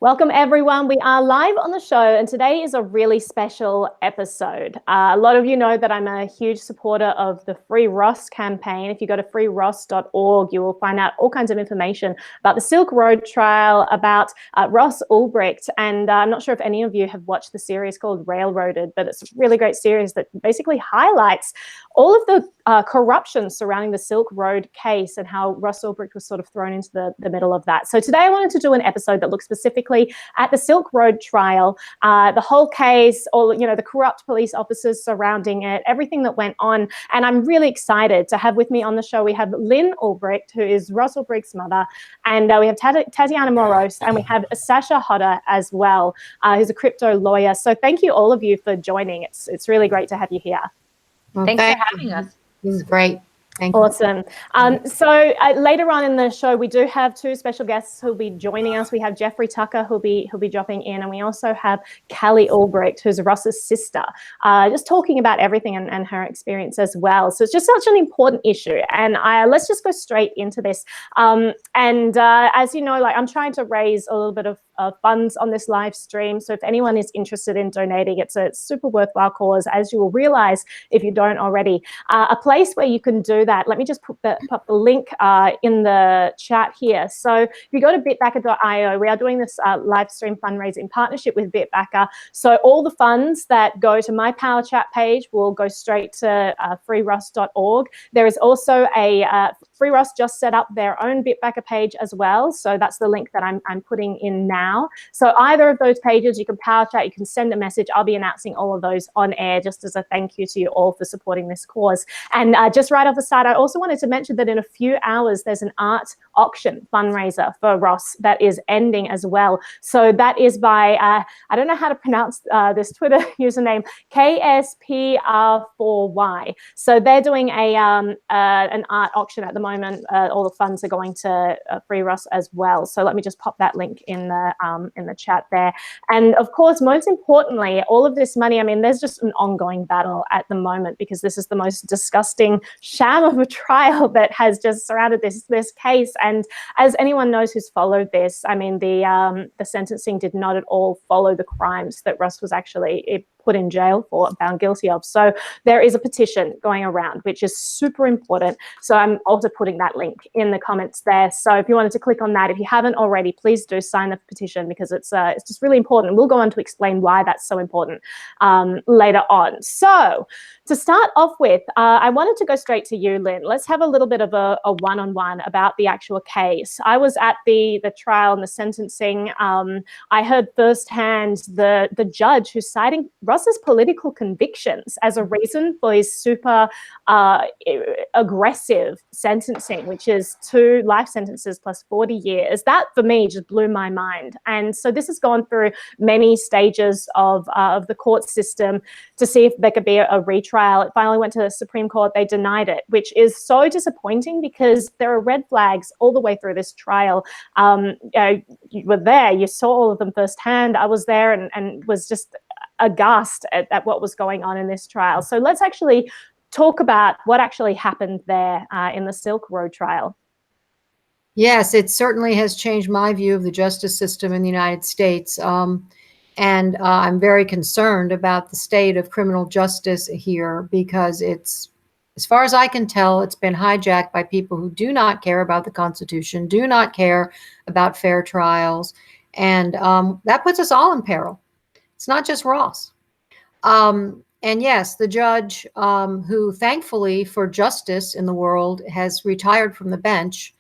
Welcome everyone. We are live on the show and today is a really special episode. A lot of you know that I'm a huge supporter of the Free Ross campaign. If you go to freeross.org, you will find out all kinds of information about the Silk Road trial, about Lyn Ulbricht. And I'm not sure if any of you have watched the series called Railroaded, but it's a really great series that basically highlights all of the corruption surrounding the Silk Road case and how Lyn Ulbricht was sort of thrown into the middle of that. So today I wanted to do an episode that looks specifically at the Silk Road trial, the whole case, all the corrupt police officers surrounding it, everything that went on. And I'm really excited to have with me on the show. We have Lyn Ulbricht, who is Lyn Ulbricht's mother, and we have Tatiana Moroz, and we have Sasha Hodder as well, who's a crypto lawyer. So thank you all of you for joining. It's really great to have you here. Well, Thanks for having us. This is great. Thank you. Awesome. So later on in the show, we do have two special guests who'll be joining us. We have Jeffrey Tucker who'll be dropping in, and we also have Lyn Ulbricht, who's Ross's sister, just talking about everything and her experience as well. So it's just such an important issue, and let's just go straight into this. As you know, I'm trying to raise a little bit of funds on this live stream. So if anyone is interested in donating, it's a super worthwhile cause, as you will realize if you don't already. A place where you can do that, let me just pop the link in the chat here. So if you go to bitbacker.io, we are doing this live stream fundraiser in partnership with BitBacker. So all the funds that go to my Power Chat page will go straight to freeross.org. There is also a Free Ross just set up their own BitBacker page as well. So that's the link that I'm putting in now. So either of those pages, you can Power Chat, you can send a message. I'll be announcing all of those on air just as a thank you to you all for supporting this cause. And just right off the side, I also wanted to mention that in a few hours, there's an art auction fundraiser for Ross that is ending as well. So that is by, I don't know how to pronounce this Twitter username, KSPR4Y. So they're doing an art auction at the moment. All the funds are going to Free Ross as well. So let me just pop that link in the chat there. And of course, most importantly, all of this money, I mean, there's just an ongoing battle at the moment because this is the most disgusting sham of a trial that has just surrounded this case. And as anyone knows who's followed this, I mean, the sentencing did not at all follow the crimes that Ross was actually put in jail for, found guilty of. So there is a petition going around, which is super important. So I'm also putting that link in the comments there. So if you wanted to click on that, if you haven't already, please do sign the petition because it's just really important. We'll go on to explain why that's so important later on. So to start off with, I wanted to go straight to you, Lyn. Let's have a little bit of a one-on-one about the actual case. I was at the trial and the sentencing. I heard firsthand the judge who's citing Ross's political convictions as a reason for his super aggressive sentencing, which is 2 life sentences plus 40 years. That, for me, just blew my mind. And so this has gone through many stages of the court system to see if there could be a retrial. It finally went to the Supreme Court. They denied it, which is so disappointing because there are red flags all the way through this trial. You were there. You saw all of them firsthand. I was there and was just aghast at what was going on in this trial. So let's actually talk about what actually happened there in the Silk Road trial. Yes, it certainly has changed my view of the justice system in the United States. And I'm very concerned about the state of criminal justice here because it's, as far as I can tell, it's been hijacked by people who do not care about the Constitution, do not care about fair trials. And that puts us all in peril. It's not just Ross. And yes, the judge who thankfully for justice in the world has retired from the bench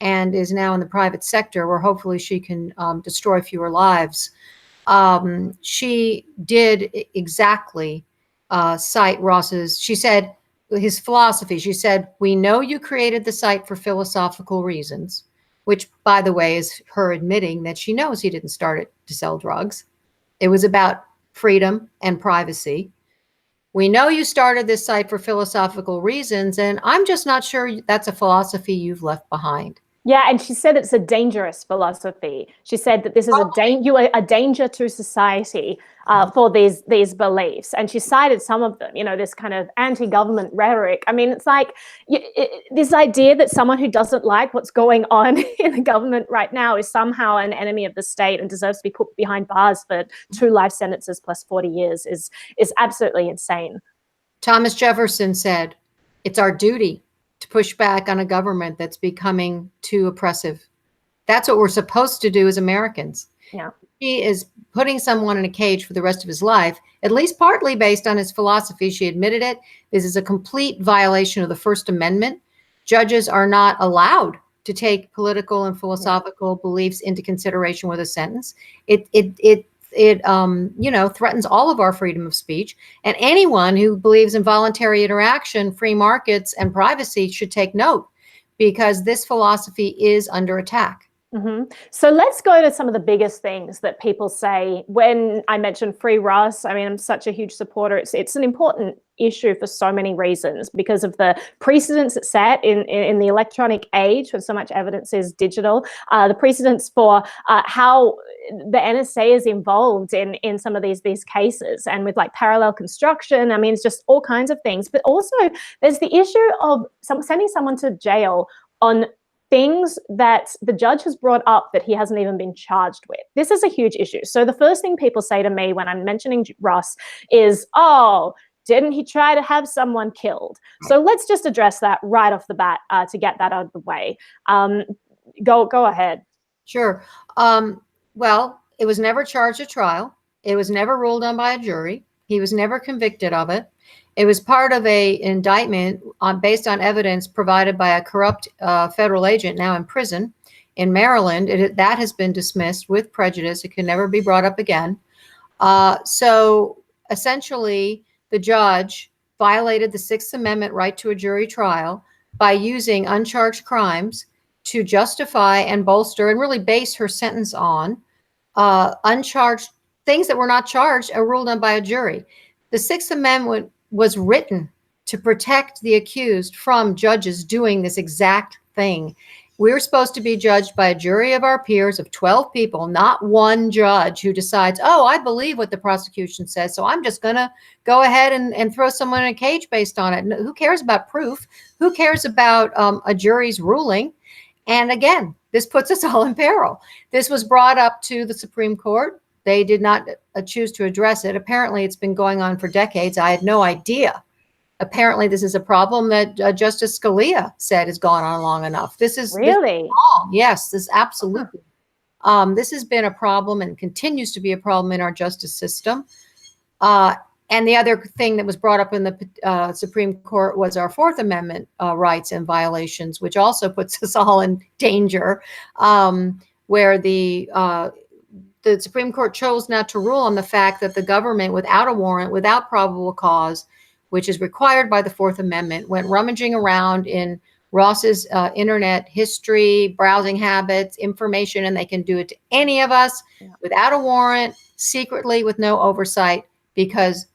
and is now in the private sector where hopefully she can destroy fewer lives. She did exactly cite Ross's, she said, his philosophy. She said, we know you created the site for philosophical reasons, which, by the way, is her admitting that she knows he didn't start it to sell drugs. It was about freedom and privacy. We know you started this site for philosophical reasons, and I'm just not sure that's a philosophy you've left behind. Yeah, and she said it's a dangerous philosophy. She said that this is you are a danger to society for these beliefs, and she cited some of them. You know, this kind of anti-government rhetoric. I mean, it's like this idea that someone who doesn't like what's going on in the government right now is somehow an enemy of the state and deserves to be put behind bars for 2 life sentences plus 40 years is absolutely insane. Thomas Jefferson said, "It's our duty to push back on a government that's becoming too oppressive." That's what we're supposed to do as Americans. Yeah. He is putting someone in a cage for the rest of his life, at least partly based on his philosophy. She admitted it. This is a complete violation of the First Amendment. Judges are not allowed to take political and philosophical beliefs into consideration with a sentence. It threatens all of our freedom of speech. And anyone who believes in voluntary interaction, free markets, and privacy should take note, because this philosophy is under attack. Mm-hmm. So let's go to some of the biggest things that people say when I mention free Ross. I mean, I'm such a huge supporter. It's an important issue for so many reasons, because of the precedents it's set in the electronic age when so much evidence is digital, the precedents for how the NSA is involved in some of these cases, and with like parallel construction. I mean, it's just all kinds of things. But also there's the issue of sending someone to jail on things that the judge has brought up that he hasn't even been charged with. This is a huge issue. So the first thing people say to me when I'm mentioning Ross is, oh, didn't he try to have someone killed? So let's just address that right off the bat to get that out of the way. Go ahead. Sure. Well, it was never charged at trial. It was never ruled on by a jury. He was never convicted of it. It was part of an indictment based on evidence provided by a corrupt federal agent now in prison in Maryland. That has been dismissed with prejudice. It can never be brought up again. So essentially, the judge violated the Sixth Amendment right to a jury trial by using uncharged crimes to justify and bolster and really base her sentence on uncharged things that were not charged or ruled on by a jury. The Sixth Amendment was written to protect the accused from judges doing this exact thing. We're supposed to be judged by a jury of our peers of 12 people, not one judge who decides, oh, I believe what the prosecution says, so I'm just going to go ahead and throw someone in a cage based on it. Who cares about proof? Who cares about a jury's ruling? And again, this puts us all in peril. This was brought up to the Supreme Court. They did not choose to address it. Apparently, it's been going on for decades. I had no idea. Apparently, this is a problem that Justice Scalia said has gone on long enough. This is really wrong. Yes, this absolutely. This has been a problem and continues to be a problem in our justice system. And the other thing that was brought up in the Supreme Court was our Fourth Amendment rights and violations, which also puts us all in danger, where the Supreme Court chose not to rule on the fact that the government, without a warrant, without probable cause, which is required by the Fourth Amendment, went rummaging around in Ross's internet history, browsing habits, information, and they can do it to any of us without a warrant, secretly, with no oversight, because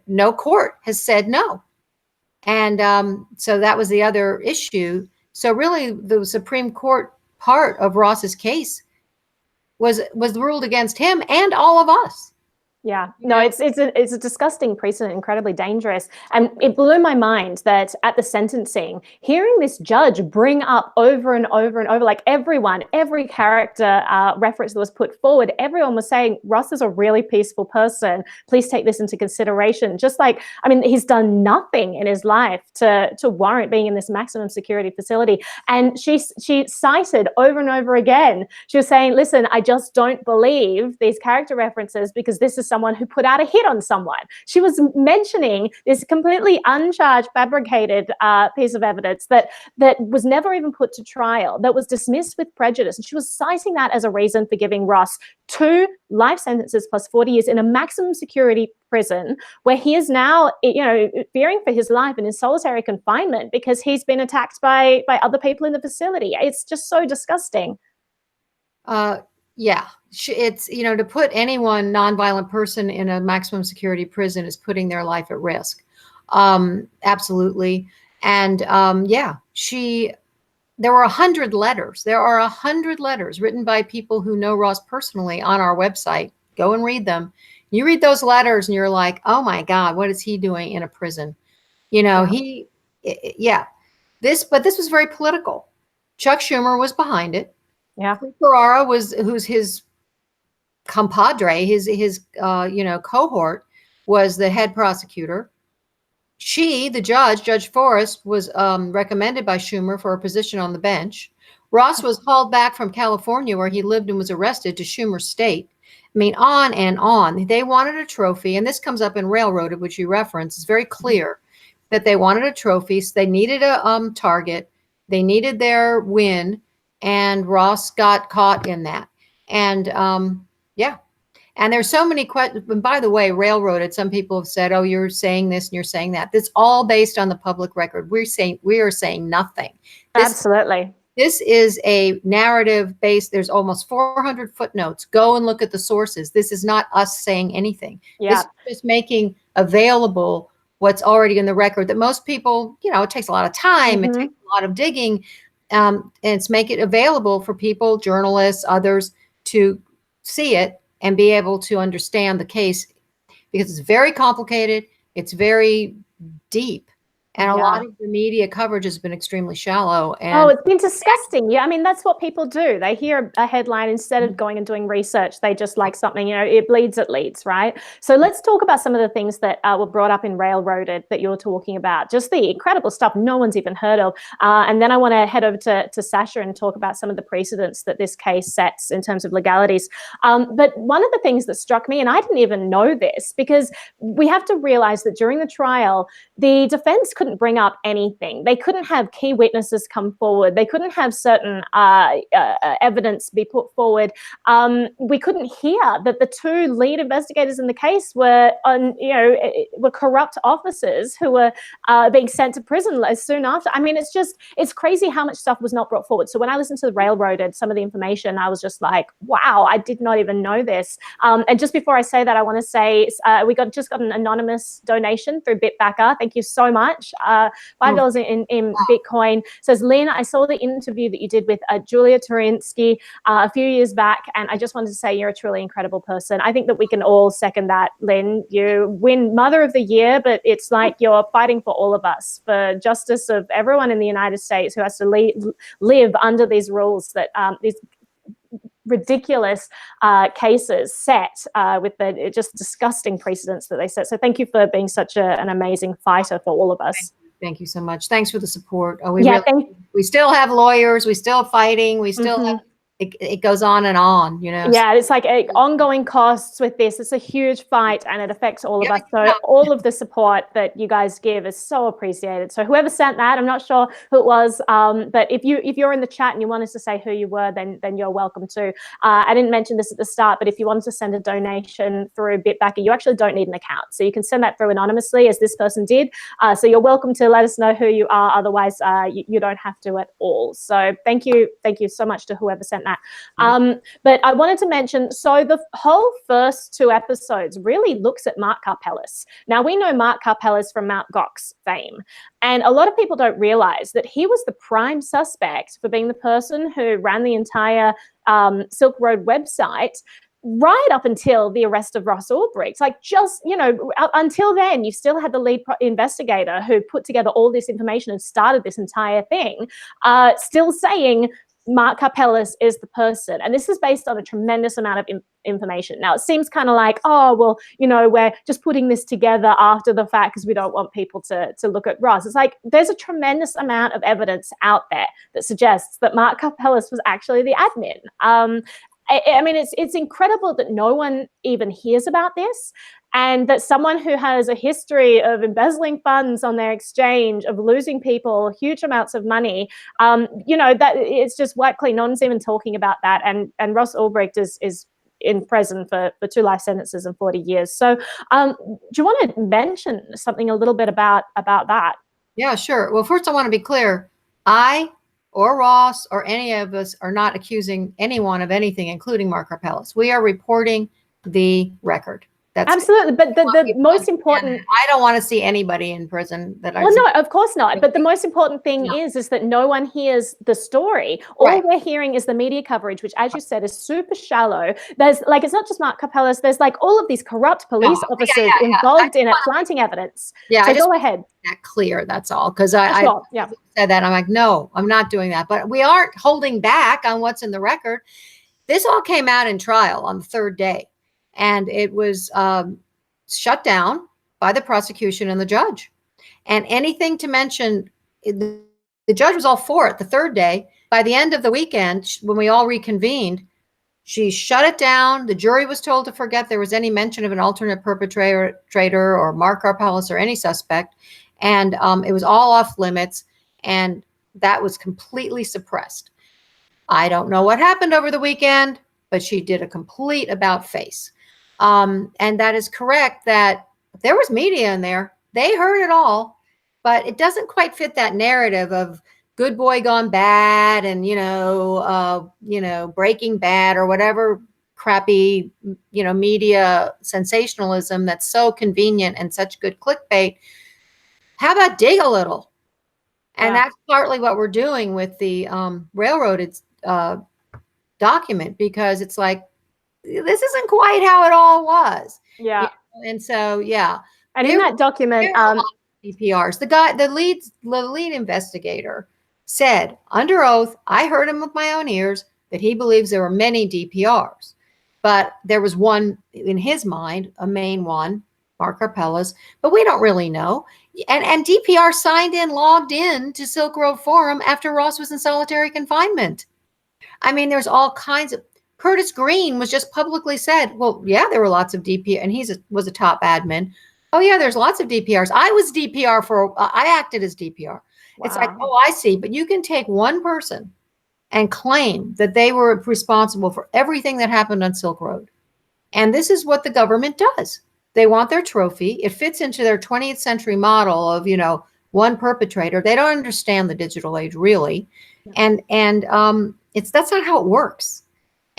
no court has said no. And so that was the other issue. So really, the Supreme Court part of Ross's case was ruled against him and all of us. Yeah, no, it's a disgusting precedent, incredibly dangerous. And it blew my mind that at the sentencing, hearing this judge bring up over and over and over, like every character reference that was put forward, everyone was saying, Ross is a really peaceful person. Please take this into consideration. Just like, I mean, he's done nothing in his life to warrant being in this maximum security facility. And she cited over and over again, she was saying, listen, I just don't believe these character references because this is someone who put out a hit on someone. She was mentioning this completely uncharged, fabricated piece of evidence that was never even put to trial, that was dismissed with prejudice. And she was citing that as a reason for giving Ross 2 life sentences plus 40 years in a maximum security prison, where he is now, fearing for his life and in solitary confinement because he's been attacked by other people in the facility. It's just so disgusting. Yeah, it's, to put anyone nonviolent person in a maximum security prison is putting their life at risk. Absolutely. And yeah, she there were 100 letters. There are 100 letters written by people who know Ross personally on our website. Go and read them. You read those letters and you're like, oh my God, what is he doing in a prison? You know, but this was very political. Chuck Schumer was behind it. Yeah. Ferrara who's his compadre, his cohort, was the head prosecutor. The judge, Judge Forrest, was recommended by Schumer for a position on the bench. Ross was hauled back from California, where he lived and was arrested, to Schumer's state. I mean, on and on. They wanted a trophy, and this comes up in Railroaded, which you reference. It's very clear that they wanted a trophy. So they needed a target. They needed their win, and Ross got caught in that. And and there's so many questions. And by the way, Railroaded, some people have said, oh, you're saying this and you're saying that. That's all based on the public record. We are saying nothing. Absolutely. This is a narrative based. There's almost 400 footnotes. Go and look at the sources. This is not us saying anything. Yeah. This is just making available what's already in the record that most people, it takes a lot of time. It takes a lot of digging. And it's make it available for people, journalists, others, to see it and be able to understand the case, because it's very complicated. It's very deep. And a lot of the media coverage has been extremely shallow. And it's been disgusting. Yeah, I mean, that's what people do. They hear a headline, instead of going and doing research, they just like something, it bleeds, it leads, right? So let's talk about some of the things that were brought up in Railroaded that you're talking about. Just the incredible stuff no one's even heard of. And then I want to head over to Sasha and talk about some of the precedents that this case sets in terms of legalities. But one of the things that struck me, and I didn't even know this, because we have to realize that during the trial, the defense couldn't bring up anything. They couldn't have key witnesses come forward. They couldn't have certain evidence be put forward. We couldn't hear that the two lead investigators in the case were corrupt officers who were being sent to prison soon after. I mean, it's crazy how much stuff was not brought forward. So when I listened to the Railroaded, some of the information, I was just like, wow, I did not even know this. And just before I say that, I want to say we just got an anonymous donation through BitBacker. Thank you so much. $5 in Bitcoin. Says, Lyn, I saw the interview that you did with Julia Turinsky a few years back, and I just wanted to say you're a truly incredible person. I think that we can all second that, Lyn. You win Mother of the Year, but it's like you're fighting for all of us, for justice of everyone in the United States who has to live under these rules that these ridiculous cases set with the just disgusting precedents that they set. So thank you for being such an amazing fighter for all of us. Thank you so much. Thanks for the support. We still have lawyers. We still fighting. We still have, it goes on and on, Yeah, it's like ongoing costs with this. It's a huge fight, and it affects all of us. So all of the support that you guys give is so appreciated. So whoever sent that, I'm not sure who it was, but if you're in the chat and you want us to say who you were, then you're welcome to. I didn't mention this at the start, but if you wanted to send a donation through BitBacker, you actually don't need an account. So you can send that through anonymously, as this person did. So you're welcome to let us know who you are. Otherwise, you don't have to at all. So thank you so much to whoever sent that. But I wanted to mention, so the whole first 2 episodes really looks at Mark Karpeles. Now, we know Mark Karpeles from Mt. Gox fame, and a lot of people don't realize that he was the prime suspect for being the person who ran the entire Silk Road website right up until the arrest of Ross Ulbricht. Like, just, until then, you still had the lead investigator who put together all this information and started this entire thing, still saying Mark Karpeles is the person. And this is based on a tremendous amount of information. Now, it seems kind of like, oh, well, we're just putting this together after the fact because we don't want people to look at Ross. It's like, there's a tremendous amount of evidence out there that suggests that Mark Karpeles was actually the admin. I mean, it's incredible that no one even hears about this, and that someone who has a history of embezzling funds on their exchange, of losing people huge amounts of money, that it's just wiped clean. No one's even talking about that. And Ross Ulbricht is in prison for 2 life sentences and 40 years. So do you want to mention something a little bit about that? Yeah, sure. Well, first I want to be clear. I or Ross or any of us are not accusing anyone of anything, including Mark Karpeles. We are reporting the record. That's Absolutely. But the most important, I don't want to see anybody in prison that I well, no, of course not. But the most important thing is that no one hears the story. All we're hearing is the media coverage, which, as you said, is super shallow. There's like, it's not just Mark Capellas. There's like all of these corrupt police officers involved in it, planting evidence. Yeah, so go ahead. That clear. That's all. Because I said that. I'm like, no, I'm not doing that. But we aren't holding back on what's in the record. This all came out in trial on the third day, and it was shut down by the prosecution and the judge. And anything to mention, the judge was all for it the third day. By the end of the weekend, when we all reconvened, she shut it down. The jury was told to forget there was any mention of an alternate perpetrator or Mark Karpeles or any suspect. And it was all off limits. And that was completely suppressed. I don't know what happened over the weekend, but she did a complete about face. And that is correct that there was media in there. They heard it all, but it doesn't quite fit that narrative of good boy gone bad and, Breaking Bad or whatever crappy, media sensationalism that's so convenient and such good clickbait. How about dig a little? And that's partly what we're doing with the railroaded document, because it's like, this isn't quite how it all was. Yeah. And so, and in that document, DPRs, the lead investigator said under oath, I heard him with my own ears, that he believes there were many DPRs, but there was one in his mind, a main one, Mark Karpeles, but we don't really know. And DPR logged in to Silk Road Forum after Ross was in solitary confinement. I mean, there's all kinds of, Curtis Green was just publicly said, well, yeah, there were lots of DPR, and he was a top admin. Oh yeah, there's lots of DPRs. I was DPR I acted as DPR. Wow. It's like, oh, I see. But you can take one person and claim that they were responsible for everything that happened on Silk Road. And this is what the government does. They want their trophy. It fits into their 20th century model of, one perpetrator. They don't understand the digital age, really. And that's not how it works.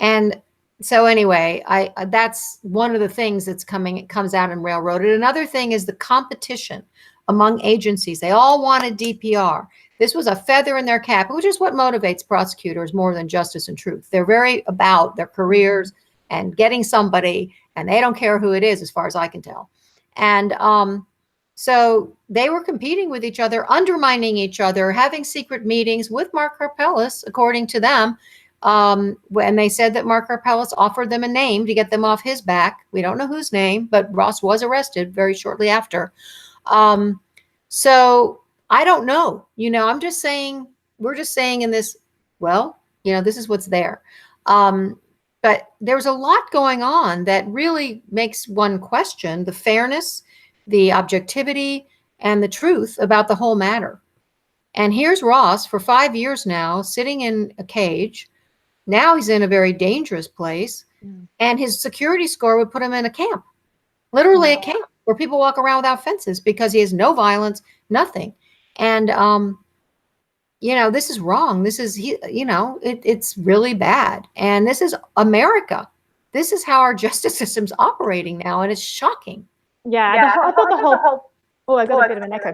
And so anyway, that's one of the things that's comes out in Railroaded. Another thing is the competition among agencies. They all wanted DPR. This was a feather in their cap, which is what motivates prosecutors more than justice and truth. They're very about their careers and getting somebody, and they don't care who it is, as far as I can tell. And so they were competing with each other, undermining each other, having secret meetings with Mark Karpeles, according to them. When they said that Mark Karpeles offered them a name to get them off his back. We don't know whose name, but Ross was arrested very shortly after. So I don't know, I'm just saying, we're just saying in this, this is what's there. But there's a lot going on that really makes one question the fairness, the objectivity, and the truth about the whole matter. And here's Ross for 5 years now, sitting in a cage. Now he's in a very dangerous place, and his security score would put him in a camp, literally a camp where people walk around without fences because he has no violence, nothing. And, this is wrong. This is, it's really bad. And this is America. This is how our justice system's operating now, and it's shocking. I thought the whole, I got a bit of an echo.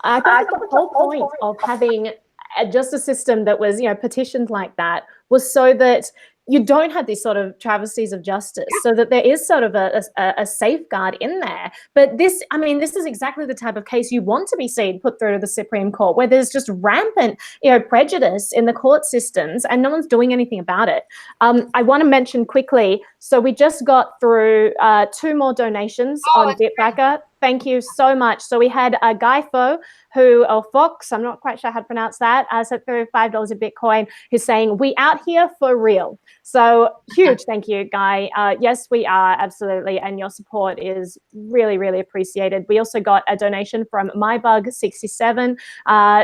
I thought the whole point of having a justice system that was, petitioned like that was so that you don't have these sort of travesties of justice, so that there is sort of a safeguard in there. But this is exactly the type of case you want to be seen put through to the Supreme Court, where there's just rampant, prejudice in the court systems and no one's doing anything about it. I want to mention quickly, so we just got through 2 more donations on BitBacker. Thank you so much. So we had a Guy Fox, I'm not quite sure how to pronounce that, sent through $5 of Bitcoin, who's saying, we out here for real. So huge thank you, Guy. Yes, we are, absolutely. And your support is really, really appreciated. We also got a donation from MyBug67,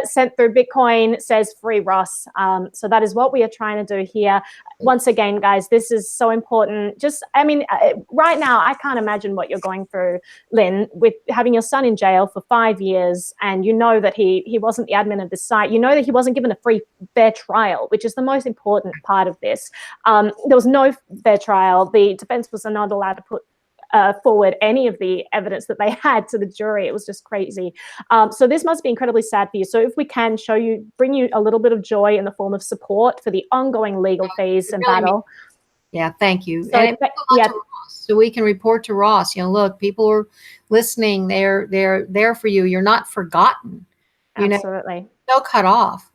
sent through Bitcoin, says free Ross. So that is what we are trying to do here. Once again, guys, this is so important. Right now, I can't imagine what you're going through, Lyn, with having your son in jail for 5 years, and you know that he wasn't the admin of the site. You know that he wasn't given a fair trial, which is the most important part of this. There was no fair trial. The defense was not allowed to put forward any of the evidence that they had to the jury. It was just crazy. So this must be incredibly sad for you. So if we can bring you a little bit of joy in the form of support for the ongoing legal fees and battle. Yeah, thank you. So, and so we can report to Ross, look, people are listening. They're there for you. You're not forgotten. Absolutely. So cut off.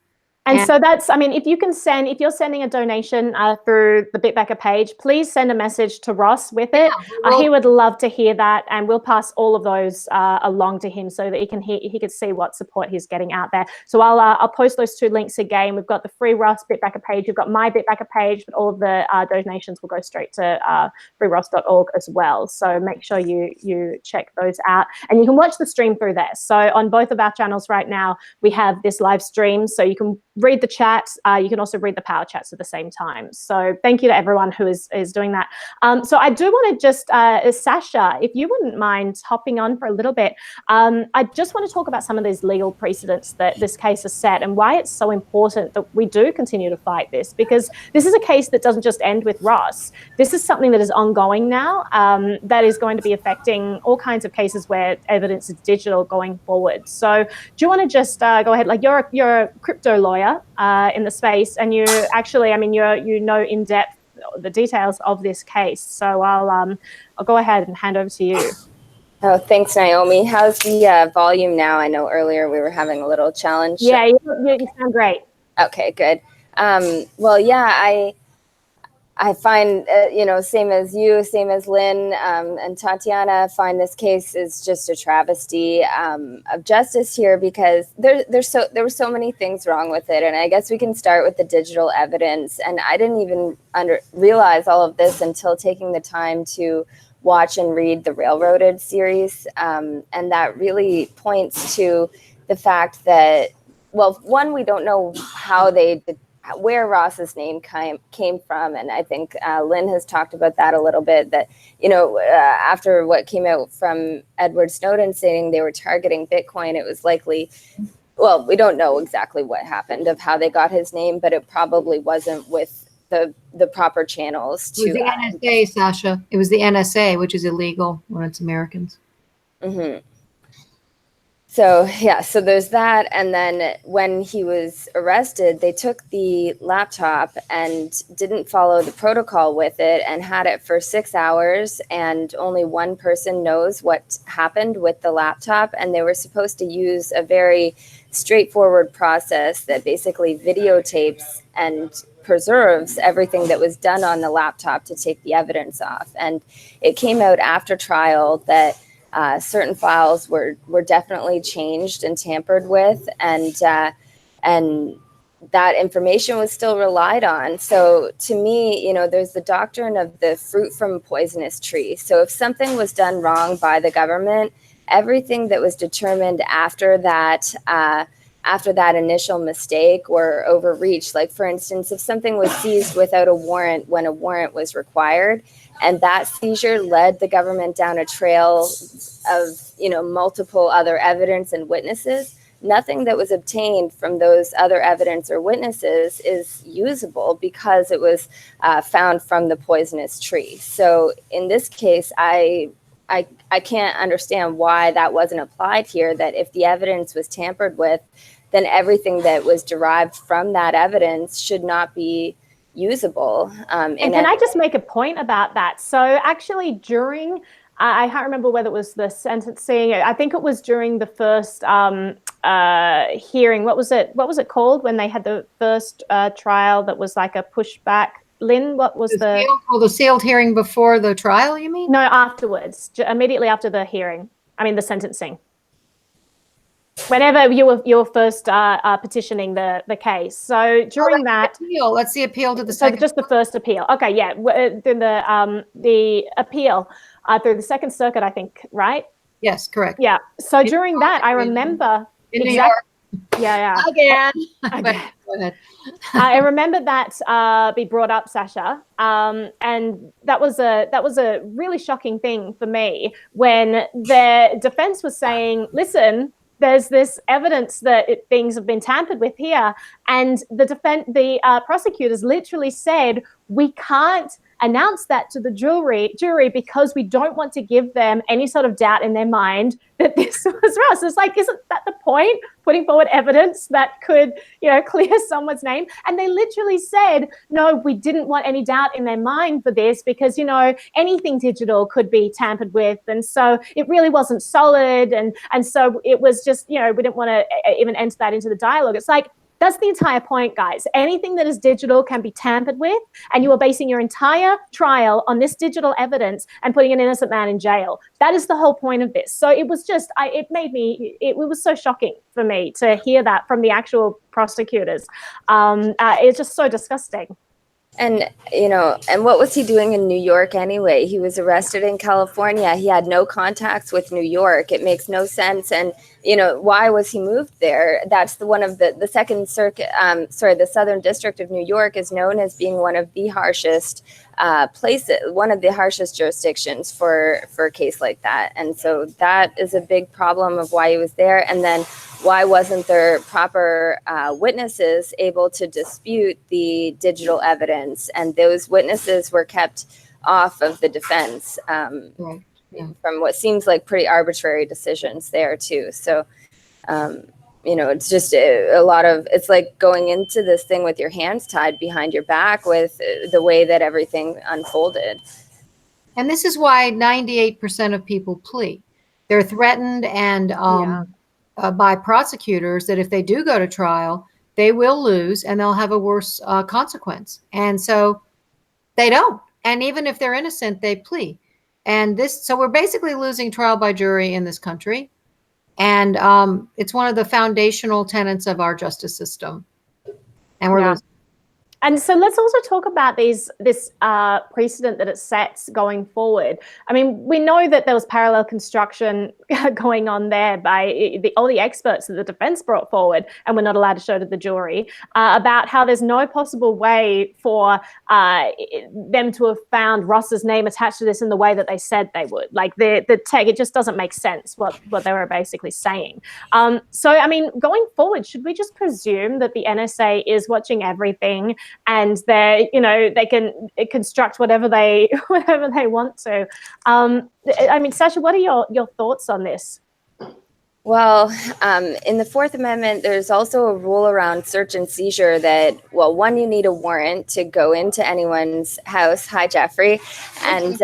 And so that's, I mean, if you're sending a donation through the BitBacker page, please send a message to Ross with it. He would love to hear that, and we'll pass all of those along to him so that he can see what support he's getting out there. So I'll post those two links again. We've got the free Ross BitBacker page. We've got my BitBacker page, but all of the donations will go straight to freeross.org as well. So make sure you check those out, and you can watch the stream through there. So on both of our channels right now, we have this live stream, so you can read the chat. You can also read the power chats at the same time. So thank you to everyone who is doing that. So I do want to just, Sasha, if you wouldn't mind hopping on for a little bit, I just want to talk about some of these legal precedents that this case has set and why it's so important that we do continue to fight this, because this is a case that doesn't just end with Ross. This is something that is ongoing now, that is going to be affecting all kinds of cases where evidence is digital going forward. So do you want to just go ahead, like you're a crypto lawyer in the space, and you actually, I mean, you know in depth the details of this case. So I'll go ahead and hand over to you. Oh, thanks, Naomi. How's the volume now? I know earlier we were having a little challenge. Yeah, you sound great. Okay, good. Well, yeah, I find, same as you, same as Lyn and Tatiana, find this case is just a travesty of justice here, because there were so many things wrong with it. And I guess we can start with the digital evidence. And I didn't even realize all of this until taking the time to watch and read the Railroaded series. And that really points to the fact that, well, one, we don't know where Ross's name came from. And I think Lyn has talked about that a little bit, that, after what came out from Edward Snowden saying they were targeting Bitcoin, it was likely, well, we don't know exactly what happened of how they got his name, but it probably wasn't with the proper channels. It was the NSA, Sasha. It was the NSA, which is illegal when it's Americans. Mm-hmm. So, yeah, so there's that. And then when he was arrested, they took the laptop and didn't follow the protocol with it and had it for 6 hours. And only one person knows what happened with the laptop. And they were supposed to use a very straightforward process that basically videotapes and preserves everything that was done on the laptop to take the evidence off. And it came out after trial that certain files were definitely changed and tampered with, and that information was still relied on. So to me, there's the doctrine of the fruit from a poisonous tree. So if something was done wrong by the government, everything that was determined after that initial mistake or overreach, like for instance, if something was seized without a warrant when a warrant was required, and that seizure led the government down a trail of, multiple other evidence and witnesses, nothing that was obtained from those other evidence or witnesses is usable because it was found from the poisonous tree. So in this case, I can't understand why that wasn't applied here, that if the evidence was tampered with, then everything that was derived from that evidence should not be usable. And can I just make a point about that? So actually during, I can't remember whether it was the sentencing, I think it was during the first hearing. What was it called when they had the first trial that was like a pushback? Lyn, what was the sealed hearing before the trial, you mean? No, afterwards, immediately after the hearing. I mean, the sentencing. Whenever you were first petitioning the case. So during that, that's the appeal to the second. So just the first appeal. Okay, yeah. Then the appeal through the Second Circuit, I think, right? Yes, correct. Yeah. So during that, I remember in New York. Yeah. Again. Go ahead. I remember that be brought up, Sasha, and that was a really shocking thing for me when the defense was saying, "Listen, there's this evidence that things have been tampered with here," and the prosecutors literally said, "We can't announce that to the jury because we don't want to give them any sort of doubt in their mind that this was Russ. It's like, isn't that the point? Putting forward evidence that could, clear someone's name. And they literally said, no, we didn't want any doubt in their mind for this because, anything digital could be tampered with. And so it really wasn't solid. And so it was just, we didn't want to even enter that into the dialogue. It's like, that's the entire point, guys. Anything that is digital can be tampered with, and you are basing your entire trial on this digital evidence and putting an innocent man in jail. That is the whole point of this. So it was just, it was so shocking for me to hear that from the actual prosecutors. It's just so disgusting. And, and what was he doing in New York anyway? He was arrested in California. He had no contacts with New York. It makes no sense. And, why was he moved there? That's one of the Second Circuit, the Southern District of New York is known as being one of the harshest places, one of the harshest jurisdictions for a case like that. And so that is a big problem of why he was there. And then why wasn't there proper witnesses able to dispute the digital evidence? And those witnesses were kept off of the defense from what seems like pretty arbitrary decisions there too. So, it's just a lot of, it's like going into this thing with your hands tied behind your back with the way that everything unfolded. And this is why 98% of people plea. They're threatened and by prosecutors that if they do go to trial, they will lose and they'll have a worse consequence. And so they don't. And even if they're innocent, they plea. And so we're basically losing trial by jury in this country. And it's one of the foundational tenets of our justice system. And we're losing. And so let's also talk about this precedent that it sets going forward. I mean, we know that there was parallel construction going on there by all the experts that the defense brought forward and were not allowed to show to the jury about how there's no possible way for them to have found Ross's name attached to this in the way that they said they would. Like the tag, it just doesn't make sense what they were basically saying. So, I mean, going forward, should we just presume that the NSA is watching everything and they can construct whatever they want to? I mean, Sasha, what are your thoughts on this? Well, in the Fourth Amendment, there's also a rule around search and seizure that, well, one, you need a warrant to go into anyone's house. Hi, Jeffrey. And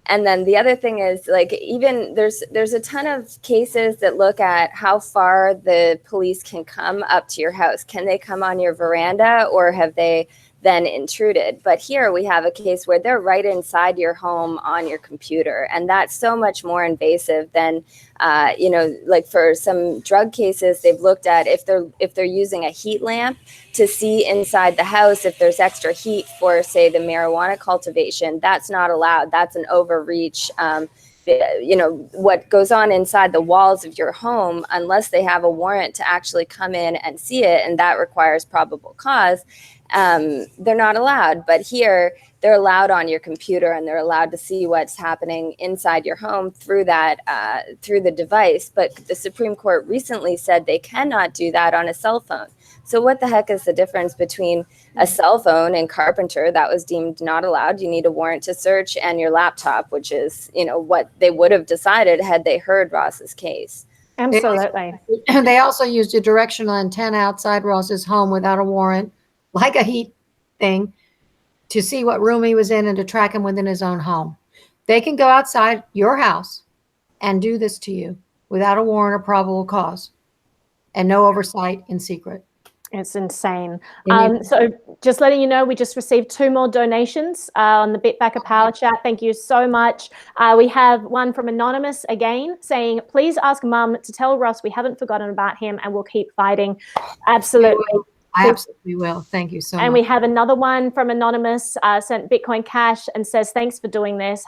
and then the other thing is, like, even there's a ton of cases that look at how far the police can come up to your house. Can they come on your veranda, or have they then intruded? But here we have a case where they're right inside your home on your computer. And that's so much more invasive than, like for some drug cases, they've looked at if they're using a heat lamp to see inside the house, if there's extra heat for, say, the marijuana cultivation. That's not allowed. That's an overreach. What goes on inside the walls of your home, unless they have a warrant to actually come in and see it, and that requires probable cause, they're not allowed. But here they're allowed on your computer, and they're allowed to see what's happening inside your home through the device. But the Supreme Court recently said they cannot do that on a cell phone. So what the heck is the difference between a cell phone and Carpenter that was deemed not allowed? You need a warrant to search, and your laptop, which is, what they would have decided had they heard Ross's case. Absolutely. They also used a directional antenna outside Ross's home without a warrant, like a heat thing, to see what room he was in and to track him within his own home. They can go outside your house and do this to you without a warrant or probable cause, and no oversight in secret. It's insane. So just letting you know, we just received 2 more donations on the BitBacker Power Chat. Thank you so much. We have one from Anonymous again saying, please ask Mum to tell Ross we haven't forgotten about him and we'll keep fighting. Absolutely. I absolutely will. Thank you so much. And we have another one from Anonymous, sent Bitcoin Cash and says, thanks for doing this,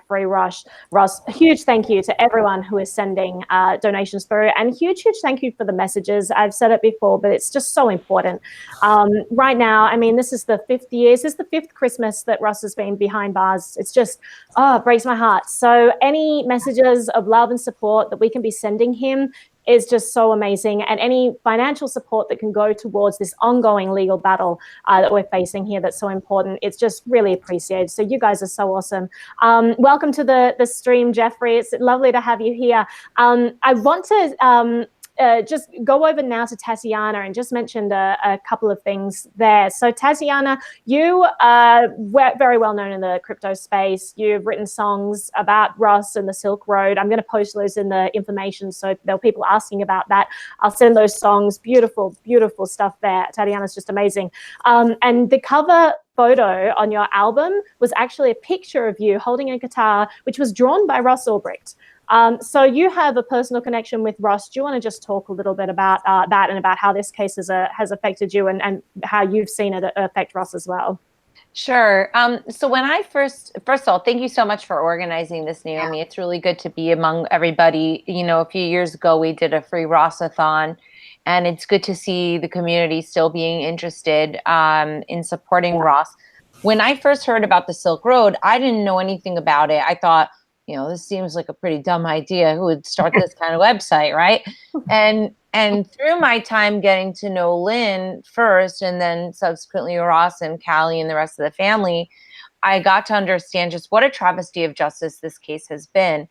#free Ross. A huge thank you to everyone who is sending donations through, and huge thank you for the messages. I've said it before, but it's just so important. Right now, I mean, this is the 5th year. This is the 5th Christmas that Ross has been behind bars. It's just, it breaks my heart. So any messages of love and support that we can be sending him, is just so amazing. And any financial support that can go towards this ongoing legal battle that we're facing here that's so important, it's just really appreciated. So you guys are so awesome. Welcome to the stream, Jeffrey. It's lovely to have you here. I want to just go over now to Tatiana and just mentioned a couple of things there. So Tatiana, you are very well known in the crypto space. You've written songs about Ross and the Silk Road. I'm going to post those in the information, so there are people asking about that. I'll send those songs. Beautiful, beautiful stuff there. Tatiana's just amazing. And the cover photo on your album was actually a picture of you holding a guitar, which was drawn by Ross Ulbricht. So you have a personal connection with Ross. Do you want to just talk a little bit about that and about how this case has affected you and how you've seen it affect Ross as well? Sure. So when I first of all, thank you so much for organizing this, Naomi. Yeah. It's really good to be among everybody. You know, a few years ago, we did a free Ross-a-thon, and it's good to see the community still being interested in supporting Ross. When I first heard about the Silk Road, I didn't know anything about it. I thought, you know, this seems like a pretty dumb idea. Who would start this kind of website, right? And through my time getting to know Lyn first, and then subsequently Ross and Callie and the rest of the family, I got to understand just what a travesty of justice this case has been.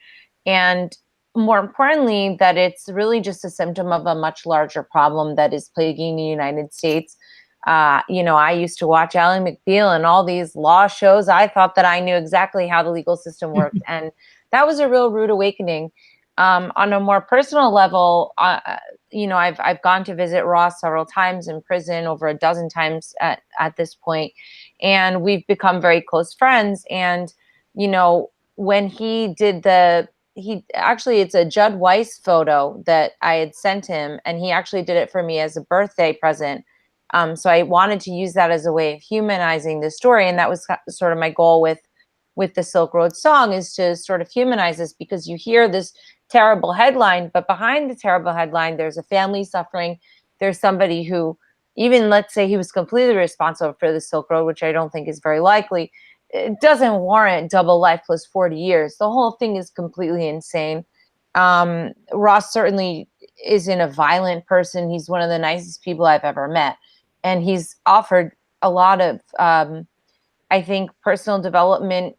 And more importantly, that it's really just a symptom of a much larger problem that is plaguing the United States. You know, I used to watch Ally McBeal and all these law shows. I thought that I knew exactly how the legal system worked. And that was a real rude awakening. On a more personal level, you know, I've gone to visit Ross several times in prison, over a dozen times at this point, and we've become very close friends. And, you know, when he did it's a Judd Weiss photo that I had sent him, and he actually did it for me as a birthday present. So I wanted to use that as a way of humanizing the story. And that was sort of my goal with the Silk Road song, is to sort of humanize this, because you hear this terrible headline, but behind the terrible headline, there's a family suffering. There's somebody who, even let's say he was completely responsible for the Silk Road, which I don't think is very likely, it doesn't warrant double life plus 40 years. The whole thing is completely insane. Ross certainly isn't a violent person. He's one of the nicest people I've ever met. And he's offered a lot of, I think, personal development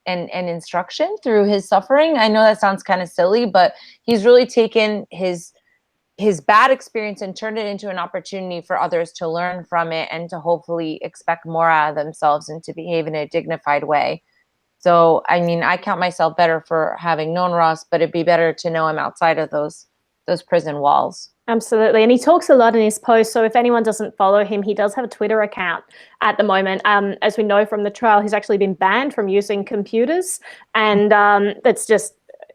and instruction through his suffering. I know that sounds kind of silly, but he's really taken his bad experience and turned it into an opportunity for others to learn from it and to hopefully expect more out of themselves and to behave in a dignified way. So, I mean, I count myself better for having known Ross, but it'd be better to know him outside of those prison walls. Absolutely. And he talks a lot in his posts. So if anyone doesn't follow him, he does have a Twitter account at the moment. As we know from the trial, he's actually been banned from using computers. And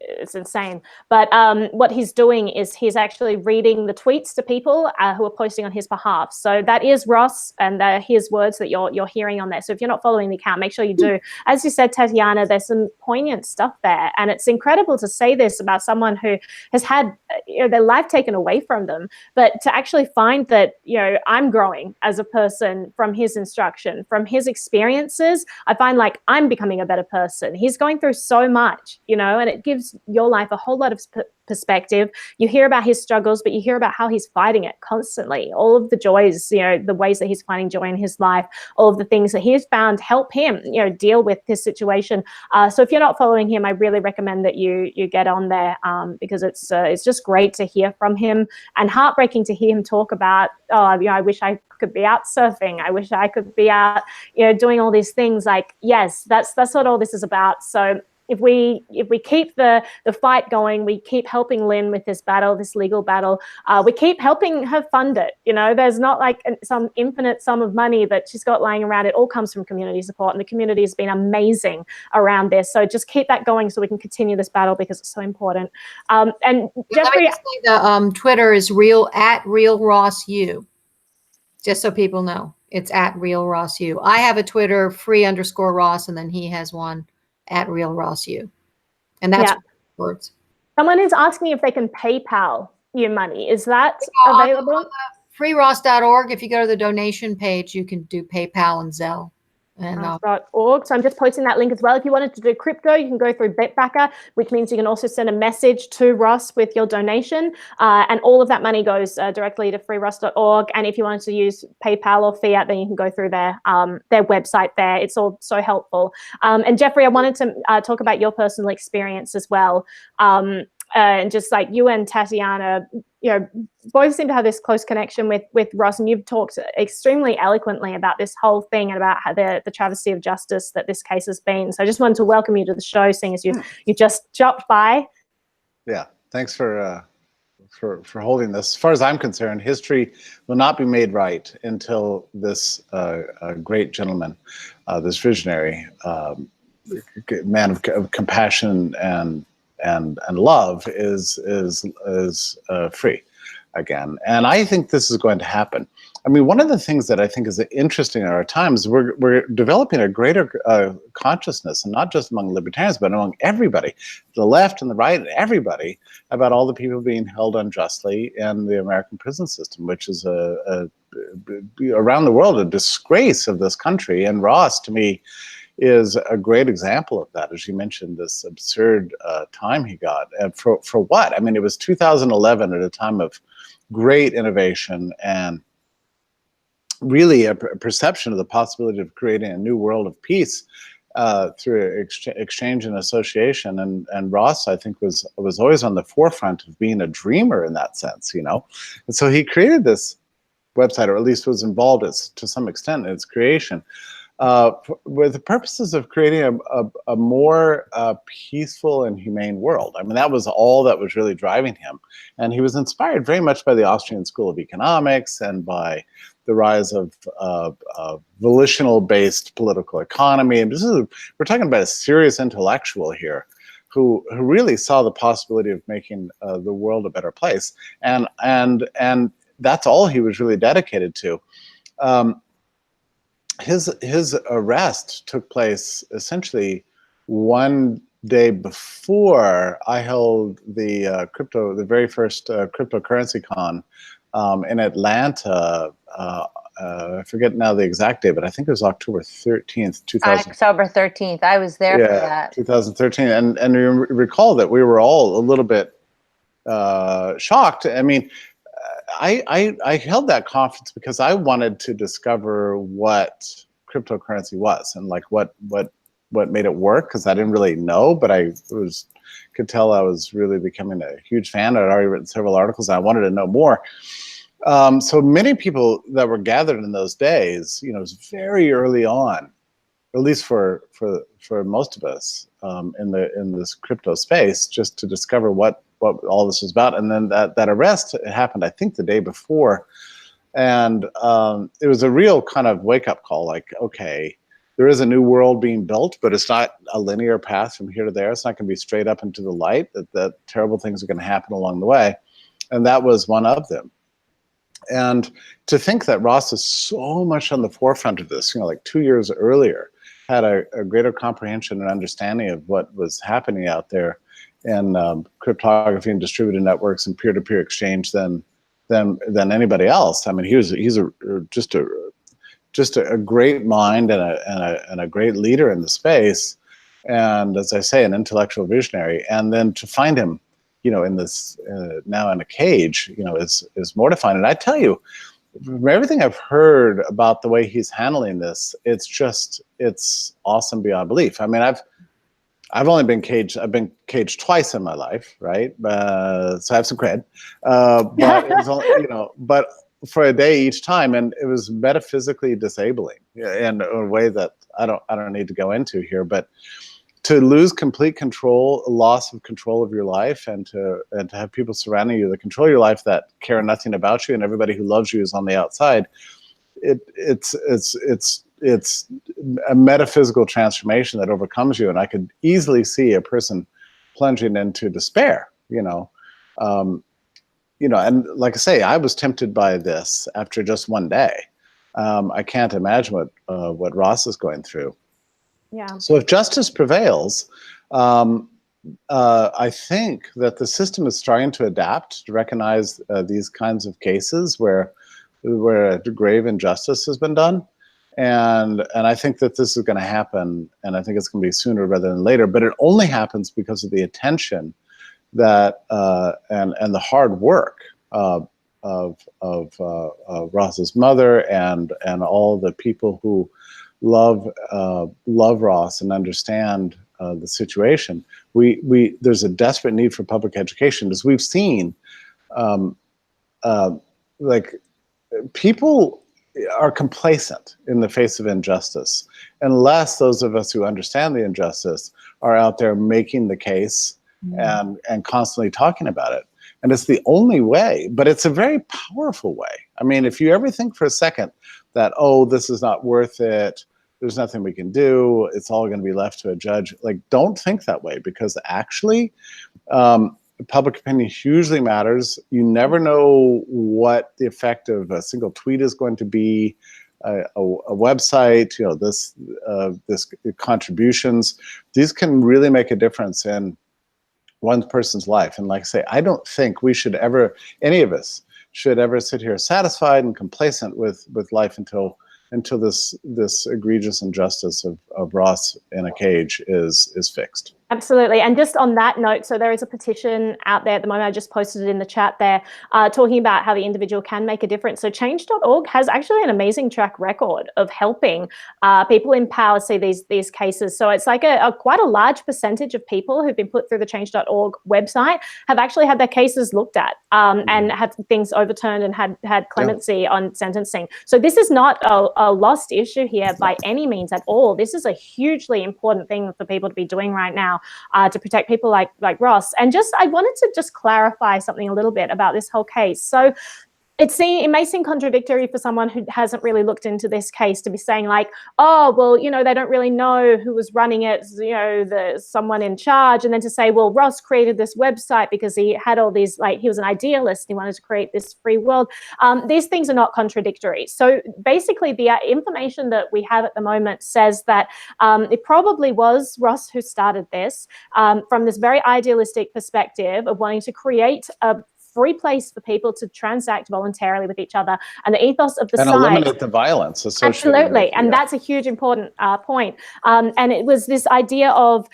it's insane. But what he's doing is he's actually reading the tweets to people who are posting on his behalf. So that is Ross, and his words that you're hearing on there. So if you're not following the account, make sure you do. As you said, Tatiana, there's some poignant stuff there, and it's incredible to say this about someone who has had their life taken away from them, but to actually find that, you know, I'm growing as a person from his instruction, from his experiences. I find like I'm becoming a better person. He's going through so much, you know, and it gives your life a whole lot of perspective. You hear about his struggles, but you hear about how he's fighting it constantly. All of the joys, you know, the ways that he's finding joy in his life, all of the things that he's found help him, you know, deal with this situation. So if you're not following him, I really recommend that you get on there, because it's just great to hear from him, and heartbreaking to hear him talk about, oh, you know, I wish I could be out surfing. I wish I could be out, you know, doing all these things. Like, yes, that's what all this is about. So if we keep the fight going, we keep helping Lyn with this battle, this legal battle, we keep helping her fund it. You know, there's not like some infinite sum of money that she's got lying around. It all comes from community support, and the community has been amazing around this. So just keep that going so we can continue this battle, because it's so important. And Jeffrey, the Twitter is @RealRossU. Just so people know, it's @RealRossU. I have a Twitter _Ross, and then he has one @RealRossU, and that's words. Someone is asking if they can PayPal you money. Is that available? On freeross.org, if you go to the donation page, you can do PayPal and Zelle, And Rust.org. So I'm just posting that link as well. If you wanted to do crypto, you can go through BitBacker, which means you can also send a message to Rust with your donation. And all of that money goes directly to freerust.org. And if you wanted to use PayPal or fiat, then you can go through their website there. It's all so helpful. And Jeffrey, I wanted to talk about your personal experience as well. And just like you and Tatiana, both seem to have this close connection with Russ, and you've talked extremely eloquently about this whole thing and about how the travesty of justice that this case has been. So I just wanted to welcome you to the show, seeing as you just dropped by. Yeah, thanks for holding this. As far as I'm concerned, history will not be made right until this great gentleman, this visionary man of compassion and love is free again. And I think this is going to happen. I mean, one of the things that I think is interesting in our times, we're developing a greater consciousness, and not just among libertarians, but among everybody, the left and the right, everybody, about all the people being held unjustly in the American prison system, which is around the world a disgrace of this country. And Ross, to me, is a great example of that. As you mentioned, this absurd time he got. And for what? I mean, it was 2011 at a time of great innovation and really a perception of the possibility of creating a new world of peace through exchange and association. And Ross, I think, was always on the forefront of being a dreamer in that sense, And so he created this website, or at least was involved to some extent in its creation, with the purposes of creating a more peaceful and humane world. I mean, that was all that was really driving him. And he was inspired very much by the Austrian School of Economics and by the rise of volitional-based political economy. And we're talking about a serious intellectual here who really saw the possibility of making the world a better place. And that's all he was really dedicated to. His arrest took place essentially one day before I held the very first cryptocurrency con in Atlanta. I forget now the exact day, but I think it was October 13th, 2000. October 13th. I was there for that. 2013. And you recall that we were all a little bit shocked. I mean, I held that conference because I wanted to discover what cryptocurrency was and like what made it work, because I didn't really know, but I could tell I was really becoming a huge fan. I'd already written several articles and I wanted to know more. So many people that were gathered in those days, it was very early on, at least for most of us in this crypto space, just to discover what all this was about. And then that arrest happened, I think, the day before. And it was a real kind of wake-up call, like, okay, there is a new world being built, but it's not a linear path from here to there. It's not going to be straight up into the light, that terrible things are going to happen along the way. And that was one of them. And to think that Ross is so much on the forefront of this, like 2 years earlier, had a greater comprehension and understanding of what was happening out there in cryptography and distributed networks and peer-to-peer exchange than anybody else. I mean, he's just a great mind and a great leader in the space, and as I say, an intellectual visionary. And then to find him, in this now in a cage, is mortifying. And I tell you, from everything I've heard about the way he's handling this, it's awesome beyond belief. I mean, I've only been caged. I've been caged twice in my life, right? So I have some cred. But it was only, but for a day each time, and it was metaphysically disabling in a way that I don't need to go into here. But to lose complete control, loss of control of your life, and to have people surrounding you that control your life that care nothing about you, and everybody who loves you is on the outside, it's a metaphysical transformation that overcomes you. And I could easily see a person plunging into despair, and like I say, I was tempted by this after just one day. I can't imagine what Ross is going through. Yeah. So if justice prevails, I think that the system is starting to adapt to recognize these kinds of cases where a grave injustice has been done. And I think that this is going to happen, and I think it's going to be sooner rather than later. But it only happens because of the attention that and the hard work of Ross's mother and all the people who love Ross and understand the situation. There's a desperate need for public education, as we've seen. Like, people are complacent in the face of injustice unless those of us who understand the injustice are out there making the case and constantly talking about it. And it's the only way, but it's a very powerful way. I mean, if you ever think for a second that, oh, this is not worth it, there's nothing we can do, it's all going to be left to a judge, like, don't think that way, because actually public opinion hugely matters. You never know what the effect of a single tweet is going to be, a website, you know, this contributions. These can really make a difference in one person's life. And like I say, I don't think we should ever, any of us should ever sit here satisfied and complacent with life until this egregious injustice of Ross in a cage is fixed. Absolutely. And just on that note, so there is a petition out there at the moment. I just posted it in the chat there, talking about how the individual can make a difference. So change.org has actually an amazing track record of helping people in power see these cases. So it's like quite a large percentage of people who've been put through the change.org website have actually had their cases looked at and had things overturned and had clemency on sentencing. So this is not a lost issue here by any means at all. This is a hugely important thing for people to be doing right now. To protect people like Ross. And I wanted to just clarify something a little bit about this whole case. So it may seem contradictory for someone who hasn't really looked into this case to be saying like, oh, well, you know, they don't really know who was running it, you know, someone in charge. And then to say, well, Ross created this website because he had all these, like, he was an idealist. He wanted to create this free world. These things are not contradictory. So basically the information that we have at the moment says that it probably was Ross who started this from this very idealistic perspective of wanting to create a free place for people to transact voluntarily with each other, and the ethos of the site, and eliminate the violence associated. Absolutely, with, and that's a huge important point. And it was this idea of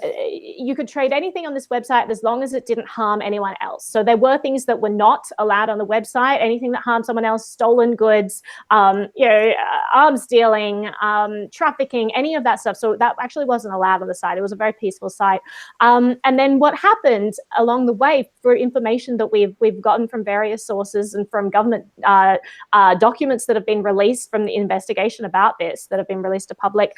you could trade anything on this website as long as it didn't harm anyone else. So there were things that were not allowed on the website. Anything that harmed someone else, stolen goods, you know, arms dealing, trafficking, any of that stuff. So that actually wasn't allowed on the site. It was a very peaceful site. And then what happened along the way, for information that we've gotten from various sources and from government documents that have been released from the investigation about this, that have been released to public,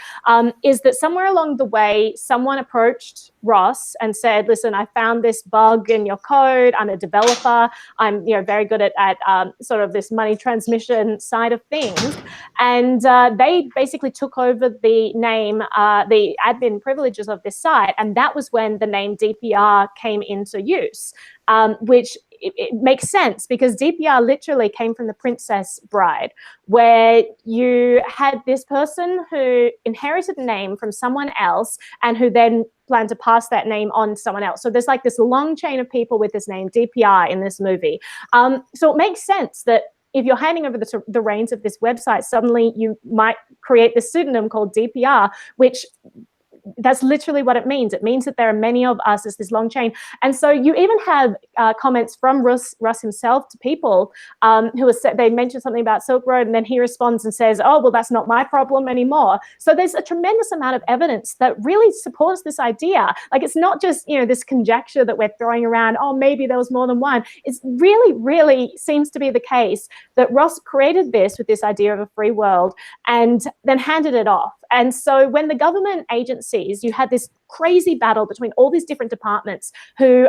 is that somewhere along the way, someone approached Ross and said, listen, I found this bug in your code. I'm a developer. I'm, you know, very good at sort of this money transmission side of things. And they basically took over the name, the admin privileges of this site. And that was when the name DPR came into use. Which it makes sense, because DPR literally came from The Princess Bride, where you had this person who inherited a name from someone else and who then planned to pass that name on to someone else. So there's like this long chain of people with this name DPR in this movie. So it makes sense that if you're handing over the reins of this website, suddenly you might create this pseudonym called DPR, which that's literally what it means. It means that there are many of us as this long chain. And so you even have comments from Russ himself to people who are, they mentioned something about Silk Road, and then he responds and says, oh, well, that's not my problem anymore. So there's a tremendous amount of evidence that really supports this idea. Like, it's not just, you know, this conjecture that we're throwing around, oh, maybe there was more than one. It's really, really seems to be the case that Ross created this with this idea of a free world and then handed it off. And so when the government agencies, you had this crazy battle between all these different departments who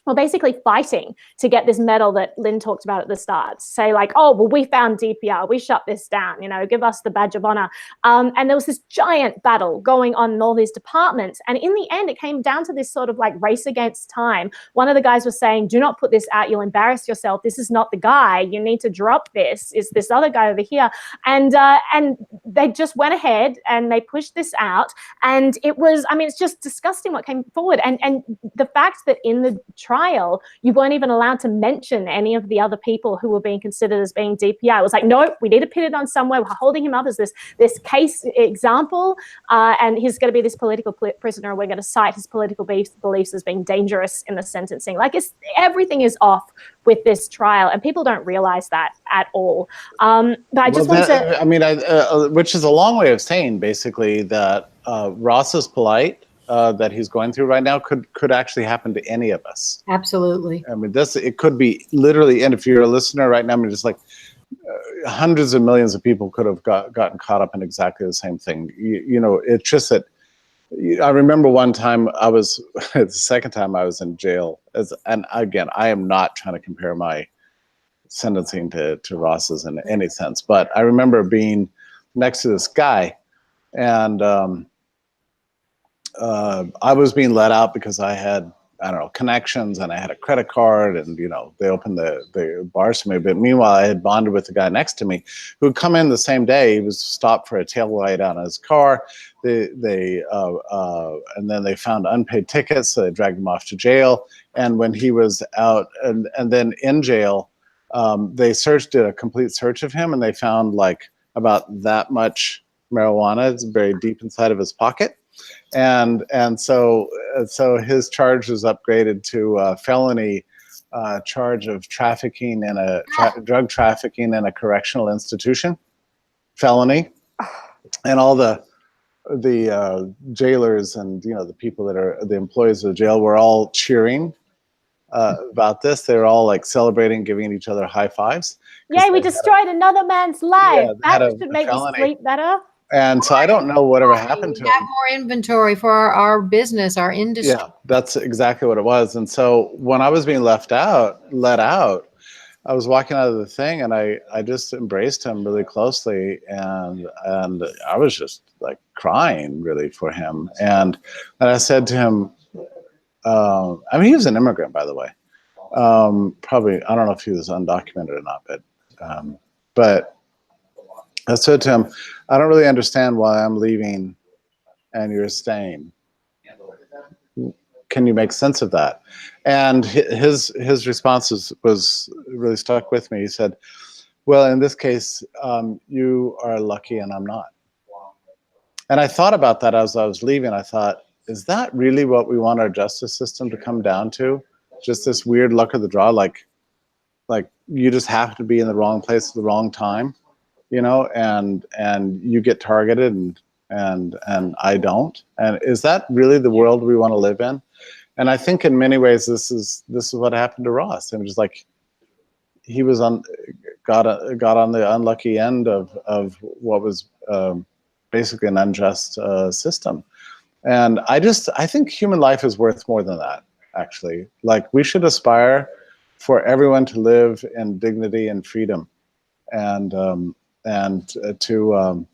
were basically fighting to get this medal that Lyn talked about at the start. Say like, oh, well, we found DPR, we shut this down, you know, give us the badge of honor. And there was this giant battle going on in all these departments. And in the end, it came down to this sort of like race against time. One of the guys was saying, do not put this out, you'll embarrass yourself. This is not the guy, you need to drop this. It's this other guy over here. And they just went ahead and they pushed this out. And it was, I mean, it's just disgusting what came forward. And the fact that in the trial, you weren't even allowed to mention any of the other people who were being considered as being DPI. It was like, no, we need to pin it on somewhere. We're holding him up as this case example, and he's going to be this political prisoner. We're going to cite his political beliefs as being dangerous in the sentencing. Like, everything is off with this trial, and people don't realize that at all. But I just want to... I mean, which is a long way of saying, basically, that Ross's polite that he's going through right now could actually happen to any of us. Absolutely. I mean, it could be literally, and if you're a listener right now, I mean, just like hundreds of millions of people could have gotten caught up in exactly the same thing. You know, it's just that I remember one time the second time I was in jail, and again, I am not trying to compare my sentencing to Ross's in any sense, but I remember being next to this guy, and I was being let out because I had, I don't know, connections, and I had a credit card, and, you know, they opened the bars to me. But meanwhile, I had bonded with the guy next to me who had come in the same day. He was stopped for a tail light on his car. And then they found unpaid tickets, so they dragged him off to jail. And when he was out, and then in jail, they did a complete search of him, and they found like about that much marijuana. It's buried deep inside of his pocket. And so his charge was upgraded to a felony charge of trafficking in drug trafficking in a correctional institution, felony, and all the jailers and, you know, the people that are the employees of the jail were all cheering about this. They were all like celebrating, giving each other high fives. Yay, we destroyed another man's life. Yeah, that should make you sleep better. And so I don't know whatever happened to him. Have more inventory for our business, our industry. Yeah, that's exactly what it was. And so when I was being let out, I was walking out of the thing, and I just embraced him really closely, and I was just like crying really for him. And I said to him, I mean, he was an immigrant, by the way. Probably, I don't know if he was undocumented or not, but I said to him, I don't really understand why I'm leaving and you're staying. Can you make sense of that? And his response was really stuck with me. He said, well, in this case, you are lucky and I'm not. And I thought about that as I was leaving. I thought, is that really what we want our justice system to come down to? Just this weird luck of the draw, like you just have to be in the wrong place at the wrong time, you know, and you get targeted and I don't. And is that really the world we want to live in? And I think in many ways this is what happened to Ross. I mean, just like he was got on the unlucky end of what was basically an unjust system. And I think human life is worth more than that, actually. Like, we should aspire for everyone to live in dignity and freedom, and to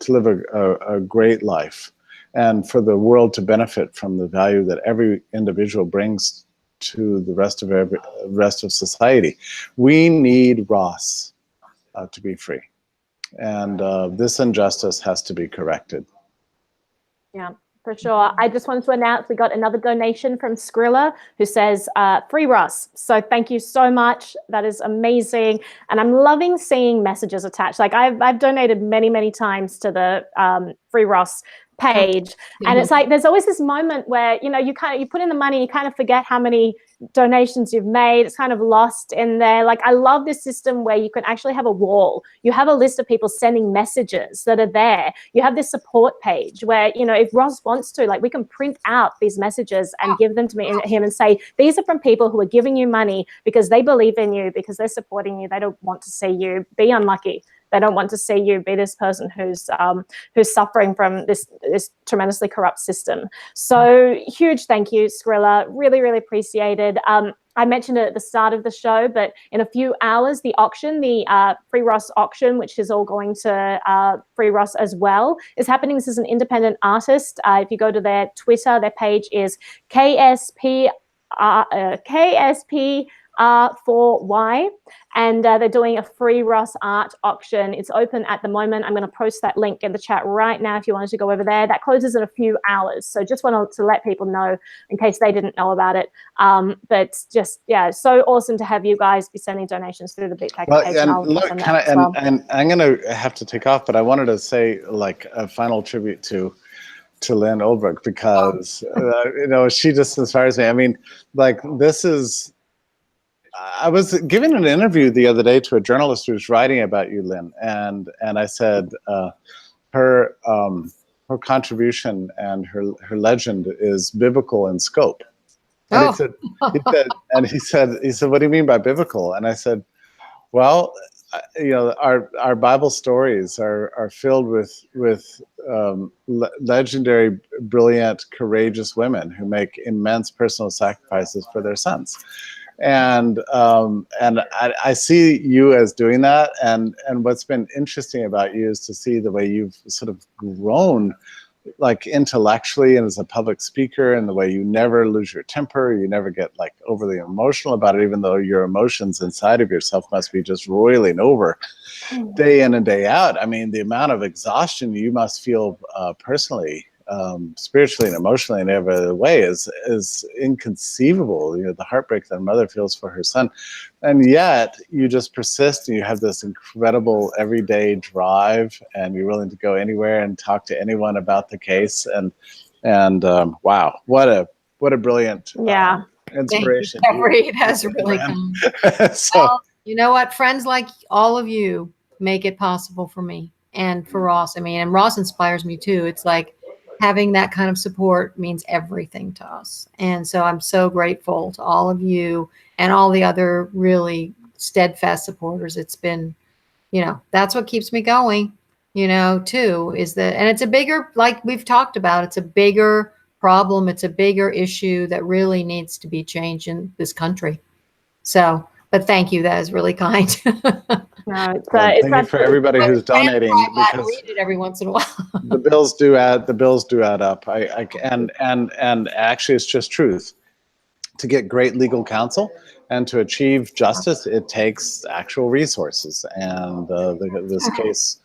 live a great life, and for the world to benefit from the value that every individual brings to the rest of society. We need Ross to be free, and this injustice has to be corrected. Yeah, for sure. I just wanted to announce we got another donation from Skrilla, who says, free Ross. So thank you so much. That is amazing. And I'm loving seeing messages attached. Like, I've donated many, many times to the free Ross page. And it's like, there's always this moment where, you know, you put in the money, you kind of forget how many donations you've made. It's kind of lost in there. Like, I love this system where you can actually have a wall. You have a list of people sending messages that are there. You have this support page where, you know, if Ross wants to, like, we can print out these messages and give them to him and say, these are from people who are giving you money because they believe in you, because they're supporting you. They don't want to see you be unlucky. They don't want to see you be this person who's suffering from this tremendously corrupt system. So huge thank you, Skrilla. Really, really appreciated. I mentioned it at the start of the show, but in a few hours, the auction, the Free Ross auction, which is all going to Free Ross as well, is happening. This is an independent artist. If you go to their Twitter, their page is KSP R4Y, and they're doing a free Ross art auction. It's open at the moment. I'm going to post that link in the chat right now if you wanted to go over there. That closes in a few hours, so just wanted to let people know in case they didn't know about it. But just, yeah, so awesome to have you guys be sending donations through the BitBacker page. And look, and I'm going to have to take off, but I wanted to say like a final tribute to Lyn Ulbricht, because you know, she just inspires me. I mean, like, this is, I was giving an interview the other day to a journalist who was writing about you, Lyn, and I said her contribution and her legend is biblical in scope. And he said, what do you mean by biblical? And I said, well, you know, our Bible stories are filled with legendary, brilliant, courageous women who make immense personal sacrifices for their sons. And I see you as doing that. And what's been interesting about you is to see the way you've sort of grown, like intellectually and as a public speaker, and the way you never lose your temper, you never get like overly emotional about it, even though your emotions inside of yourself must be just roiling over day in and day out. I mean, the amount of exhaustion you must feel personally, spiritually and emotionally in every other way is inconceivable. You know, the heartbreak that a mother feels for her son, and yet you just persist, and you have this incredible everyday drive, and you're willing to go anywhere and talk to anyone about the case. And wow, what a brilliant inspiration. It has really come. So, well, you know what, friends like all of you make it possible for me and for Ross. I mean, and Ross inspires me too. It's like, having that kind of support means everything to us. And so I'm so grateful to all of you and all the other really steadfast supporters. It's been, you know, that's what keeps me going, you know, too, is that, and it's a bigger, like we've talked about, it's a bigger problem. It's a bigger issue that really needs to be changed in this country. So, but thank you. That is really kind. No, thank you for everybody who's donating, because read it every once in a while. the bills do add up. And actually, it's just truth. To get great legal counsel and to achieve justice, it takes actual resources, and this case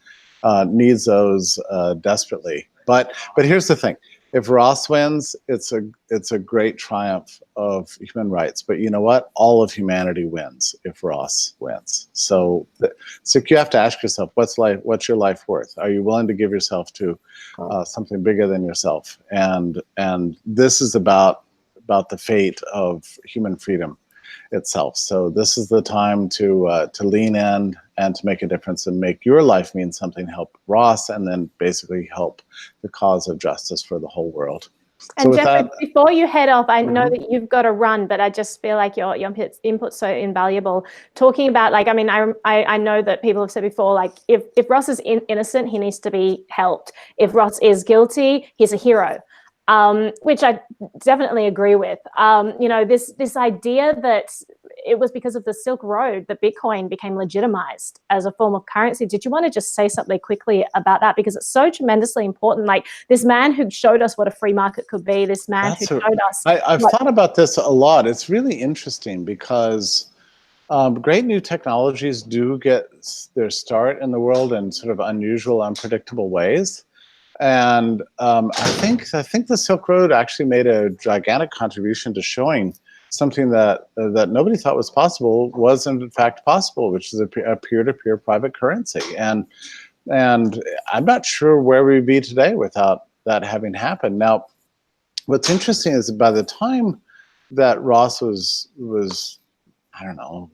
needs those desperately. But here's the thing: if Ross wins, it's a great triumph of human rights. But you know what? All of humanity wins if Ross wins. So you have to ask yourself, what's your life worth? Are you willing to give yourself to something bigger than yourself? And this is about the fate of human freedom itself. So this is the time to lean in and to make a difference and make your life mean something, help Ross, and then basically help the cause of justice for the whole world. And so Jeffrey, before you head off, I know that you've got to run, but I just feel like your input's so invaluable. Talking about, like, I mean, I know that people have said before, like, if Ross is innocent, he needs to be helped. If Ross is guilty, he's a hero. Which I definitely agree with. You know, this idea that it was because of the Silk Road that Bitcoin became legitimized as a form of currency. Did you want to just say something quickly about that? Because it's so tremendously important. Like, this man who showed us what a free market could be, this man who showed us. I've thought about this a lot. It's really interesting because great new technologies do get their start in the world in sort of unusual, unpredictable ways. And I think the Silk Road actually made a gigantic contribution to showing something that nobody thought was possible was in fact possible, which is a peer-to-peer private currency. And I'm not sure where we'd be today without that having happened. Now, what's interesting is by the time that Ross was I don't know,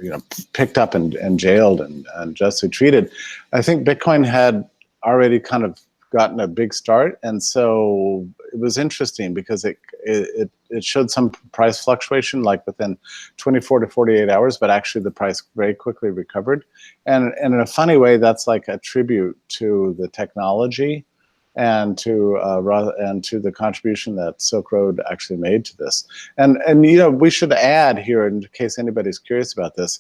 you know, picked up and jailed and justly treated, I think Bitcoin had already kind of gotten a big start. And so it was interesting because it showed some price fluctuation, like within 24 to 48 hours, but actually the price very quickly recovered. And in a funny way, that's like a tribute to the technology and to the contribution that Silk Road actually made to this. And you know, we should add here, in case anybody's curious about this,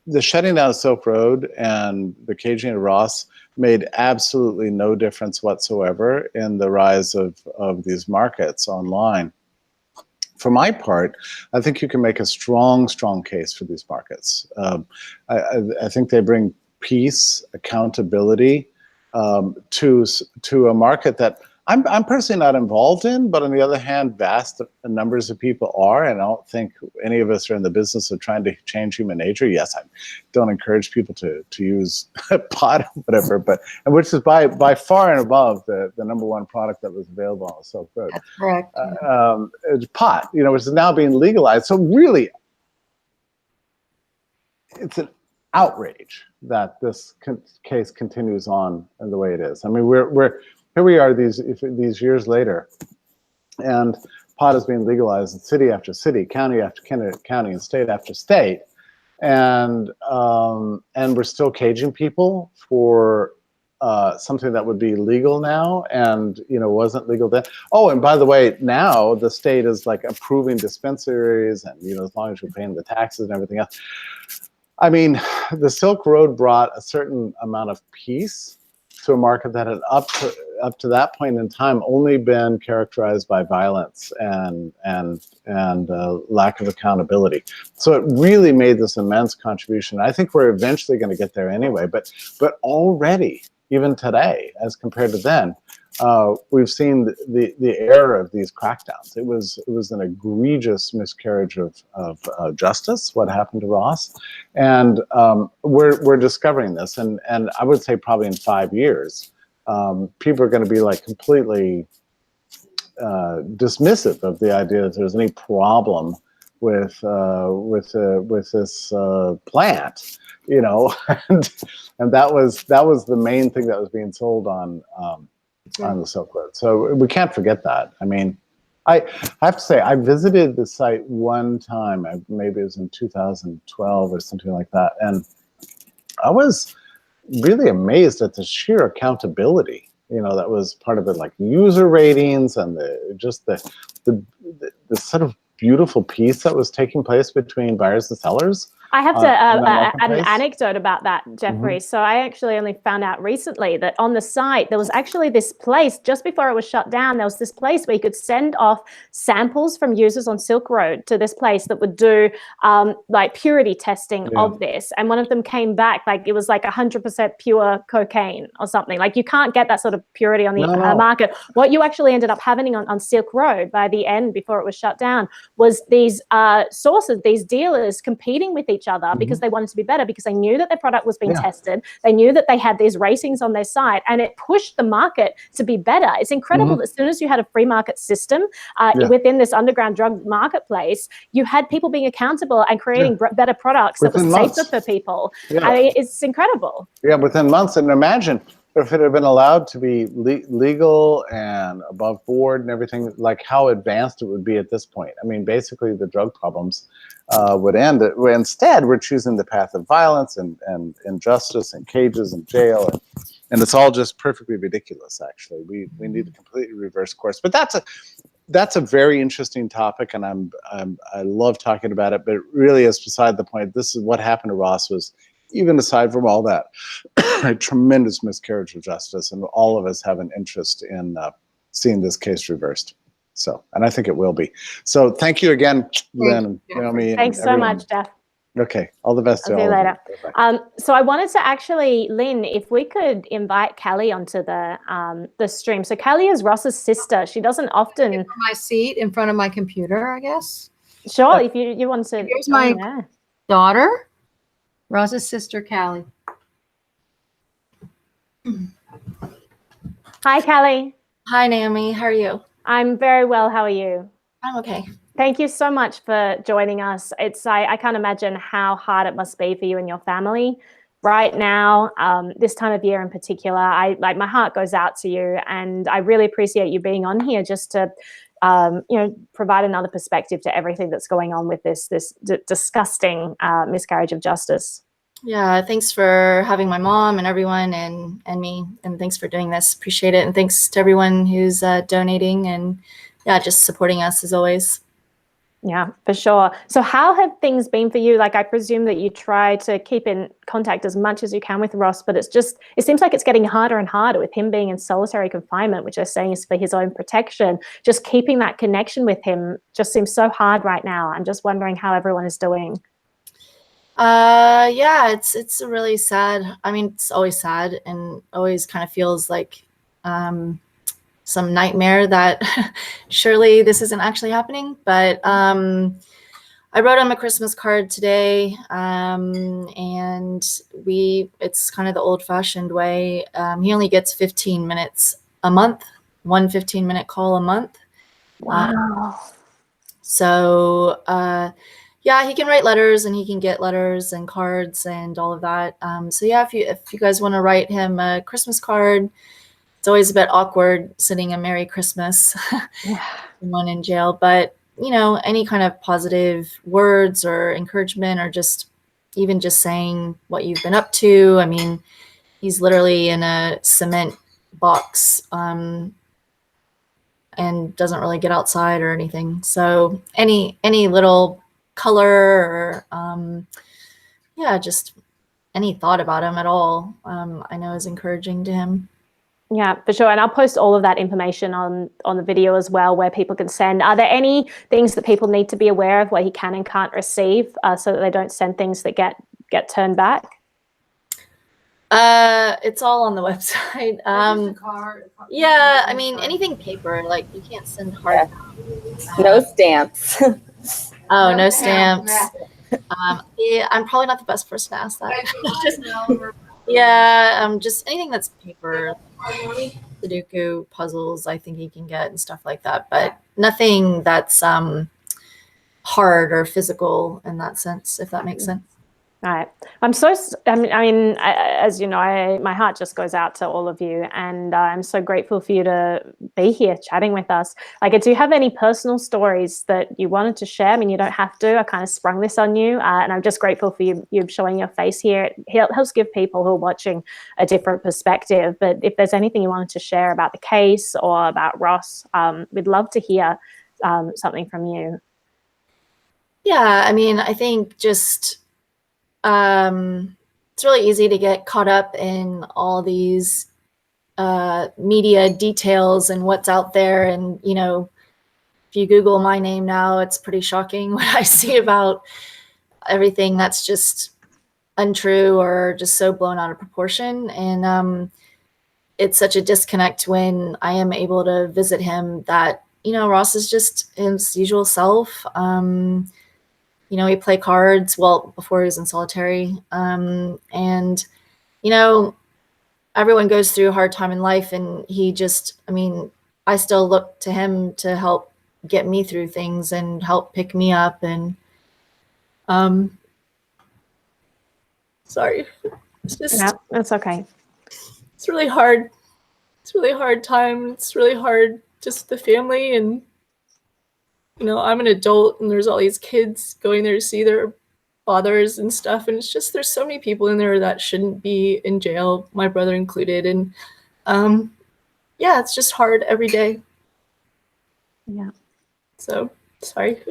the shutting down of Silk Road and the caging of Ross made absolutely no difference whatsoever in the rise of these markets online. for my part, I think you can make a strong case for these markets. I think they bring peace, accountability to a market that I'm personally not involved in, but on the other hand, vast numbers of people are, and I don't think any of us are in the business of trying to change human nature. Yes, I don't encourage people to use pot or whatever, but and which is by far and above the number one product that was available on the Silk Road. That's correct. It's pot, which is now being legalized. So really, it's an outrage that this case continues on in the way it is. I mean, here we are these years later, and pot is being legalized in city after city, county after county, and state after state, and we're still caging people for something that would be legal now, and wasn't legal then. Oh, and by the way, now the state is like approving dispensaries, and as long as you're paying the taxes and everything else. I mean, the Silk Road brought a certain amount of peace to a market that had up to that point in time only been characterized by violence and lack of accountability. So it really made this immense contribution. I think we're eventually going to get there anyway, but already, even today, as compared to then, we've seen the error of these crackdowns. It was an egregious miscarriage of justice, what happened to Ross, and we're discovering this, and I would say probably in 5 years, people are going to be like completely dismissive of the idea that there's any problem with this plant, and that was the main thing that was being sold on the Silk Road. So we can't forget that. I mean, I have to say, I visited the site one time, maybe it was in 2012 or something like that, and I was really amazed at the sheer accountability, that was part of it, like user ratings and the sort of beautiful peace that was taking place between buyers and sellers. I have to add an anecdote about that, Jeffrey. So I actually only found out recently that on the site, there was actually this place, just before it was shut down, there was this place where you could send off samples from users on Silk Road to this place that would do like purity testing of this. And one of them came back, like it was like 100% pure cocaine or something. Like you can't get that sort of purity on the market. What you actually ended up having on Silk Road by the end, before it was shut down, was these sources, these dealers competing with each other because they wanted to be better, because they knew that their product was being tested. They knew that they had these ratings on their site, and it pushed the market to be better. It's incredible that as soon as you had a free market system within this underground drug marketplace, you had people being accountable and creating better products that were safer for people. I mean, it's incredible. Yeah, within months. And imagine if it had been allowed to be legal and above board and everything, like how advanced it would be at this point. I mean, basically the drug problems would end. Instead, we're choosing the path of violence and injustice and cages and jail. And it's all just perfectly ridiculous, actually. We need to completely reverse course. But that's a very interesting topic, and I love talking about it, but it really is beside the point. This is what happened to Ross was, even aside from all that, a tremendous miscarriage of justice, and all of us have an interest in seeing this case reversed. So, and I think it will be. So thank you again, Lyn and Naomi. Thanks so much, Jeff. Okay, all the best. I'll see you later. So I wanted to actually, Lyn, if we could invite Callie onto the stream. So Callie is Ross's sister. She doesn't often... In my seat in front of my computer, I guess. Sure, if you want to... Here's my daughter, Ross's sister, Callie. Hi, Callie. Hi, Naomi. How are you? I'm very well. How are you? I'm okay. Thank you so much for joining us. I can't imagine how hard it must be for you and your family right now, this time of year in particular. My heart goes out to you, and I really appreciate you being on here just to provide another perspective to everything that's going on with this disgusting miscarriage of justice. Yeah, thanks for having my mom and everyone and me, and thanks for doing this. Appreciate it. And thanks to everyone who's donating and just supporting us as always. Yeah, for sure. So how have things been for you? Like, I presume that you try to keep in contact as much as you can with Ross, but it seems like it's getting harder and harder with him being in solitary confinement, which they're saying is for his own protection. Just keeping that connection with him just seems so hard right now. I'm just wondering how everyone is doing. Yeah, it's really sad. I mean, it's always sad and always kind of feels like some nightmare that surely this isn't actually happening. But I wrote him a Christmas card today, and it's kind of the old-fashioned way. He only gets 15 minutes a month, one 15-minute call a month. Wow. So yeah, he can write letters and he can get letters and cards and all of that. So yeah, if you guys want to write him a Christmas card, it's always a bit awkward sending a Merry Christmas one in jail, but you know, any kind of positive words or encouragement, or just even just saying what you've been up to. I mean, he's literally in a cement box and doesn't really get outside or anything. So any little color or yeah, just any thought about him at all, I know is encouraging to him. Yeah, for sure. And I'll post all of that information on the video as well, where people can send. Are there any things that people need to be aware of where he can and can't receive, so that they don't send things that get turned back? It's all on the website. Yeah, I mean, anything paper, like you can't send hard. No stamps. Oh, no stamps. Yeah, I'm probably not the best person to ask that. Yeah, just anything that's paper, Sudoku, puzzles, I think he can get and stuff like that, but nothing that's hard or physical in that sense, if that makes sense. All right. As you know, my heart just goes out to all of you, and I'm so grateful for you to be here chatting with us. Like, do you have any personal stories that you wanted to share? I mean, you don't have to. I kind of sprung this on you, and I'm just grateful for you showing your face here. It helps give people who are watching a different perspective. But if there's anything you wanted to share about the case or about Ross, we'd love to hear something from you. Yeah, I mean, I think just it's really easy to get caught up in all these media details and what's out there. And, you know, if you Google my name now, it's pretty shocking what I see about everything that's just untrue or just so blown out of proportion. And it's such a disconnect when I am able to visit him that, you know, Ross is just his usual self. You know, we play cards, well, before he was in solitary. And, you know, everyone goes through a hard time in life, and he just, I mean, I still look to him to help get me through things and help pick me up. And sorry, it's just, Yeah, that's okay. It's really hard. It's a really hard time. It's really hard, just the family. And you know, I'm an adult and there's all these kids going there to see their fathers and stuff. And it's just, there's so many people in there that shouldn't be in jail, my brother included. And yeah, it's just hard every day. Yeah. So sorry.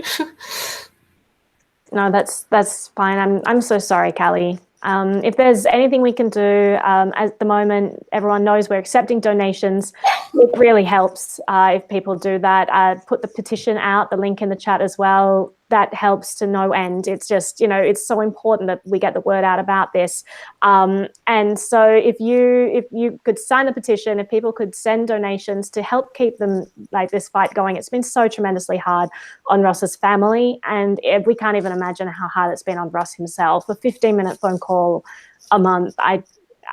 No, that's fine. I'm so sorry, Callie. If there's anything we can do, at the moment, everyone knows we're accepting donations. It really helps if people do that. Put the petition out, the link in the chat as well. That helps to no end. It's just, you know, it's so important that we get the word out about this. And so if you could sign the petition, if people could send donations to help keep them, like, this fight going. It's been so tremendously hard on Ross's family, and we can't even imagine how hard it's been on Ross himself. A 15-minute phone call a month,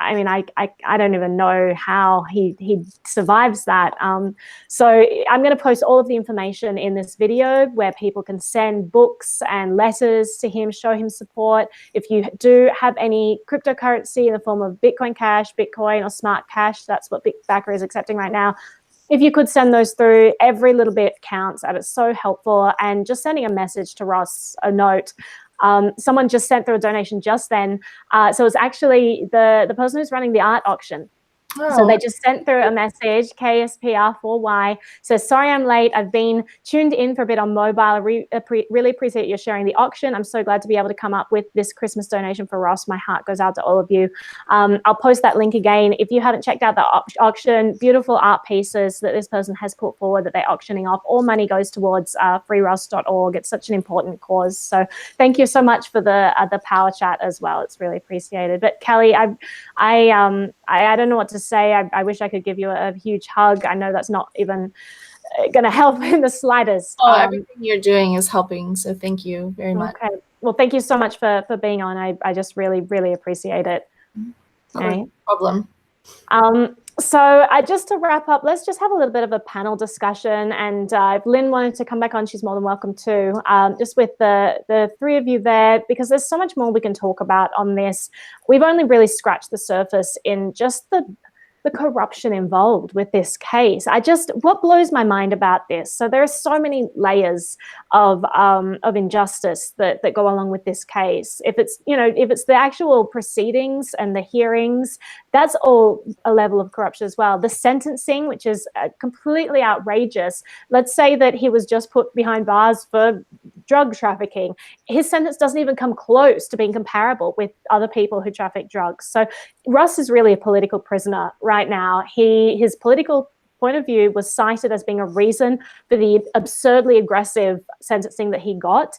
I mean, I don't even know how he survives that. So I'm going to post all of the information in this video where people can send books and letters to him, show him support. If you do have any cryptocurrency in the form of Bitcoin Cash, Bitcoin, or Smart Cash, that's what BitBacker is accepting right now. If you could send those through, every little bit counts, and it's so helpful. And just sending a message to Ross, a note. Someone just sent through a donation just then. So it's actually the person who's running the art auction. So they just sent through a message, KSPR4Y, says, sorry I'm late. I've been tuned in for a bit on mobile. I really appreciate you sharing the auction. I'm so glad to be able to come up with this Christmas donation for Ross. My heart goes out to all of you. I'll post that link again. If you haven't checked out the auction, beautiful art pieces that this person has put forward that they're auctioning off. All money goes towards freeross.org. It's such an important cause. So thank you so much for the power chat as well. It's really appreciated. But Kelly, I don't know what to say. I wish I could give you a huge hug. I know that's not even going to help in the slightest. Oh, everything you're doing is helping. So thank you very much. Okay. Well, thank you so much for being on. I just really, really appreciate it. No problem. So just to wrap up, let's just have a little bit of a panel discussion. And if Lyn wanted to come back on, she's more than welcome to. Just with the three of you there, because there's so much more we can talk about on this. We've only really scratched the surface in just the corruption involved with this case. What blows my mind about this, so there are so many layers of injustice that go along with this case. If it's the actual proceedings and the hearings, that's all a level of corruption as well. The sentencing, which is completely outrageous. Let's say that he was just put behind bars for drug trafficking. His sentence doesn't even come close to being comparable with other people who traffic drugs. So Russ is really a political prisoner right now. His political point of view was cited as being a reason for the absurdly aggressive sentencing that he got.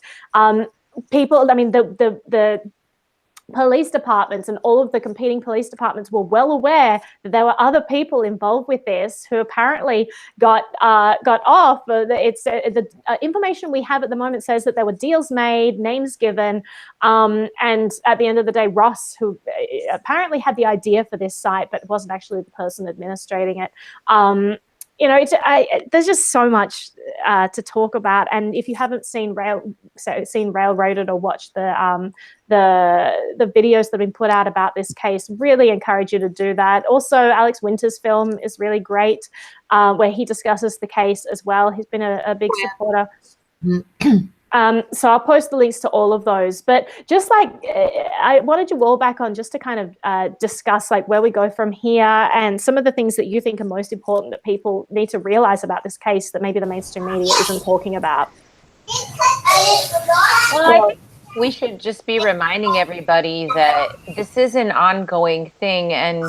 The police departments and all of the competing police departments were well aware that there were other people involved with this who apparently got off. The information we have at the moment says that there were deals made, names given, and at the end of the day, Ross, who apparently had the idea for this site but wasn't actually the person administrating it. There's just so much to talk about, and if you haven't seen Railroaded or watched the videos that have been put out about this case, really encourage you to do that. Also, Alex Winter's film is really great, where he discusses the case as well. He's been a big supporter. So I'll post the links to all of those. But just I wanted you all back on just to kind of discuss where we go from here and some of the things that you think are most important that people need to realize about this case that maybe the mainstream media isn't talking about. Well, I think we should just be reminding everybody that this is an ongoing thing. And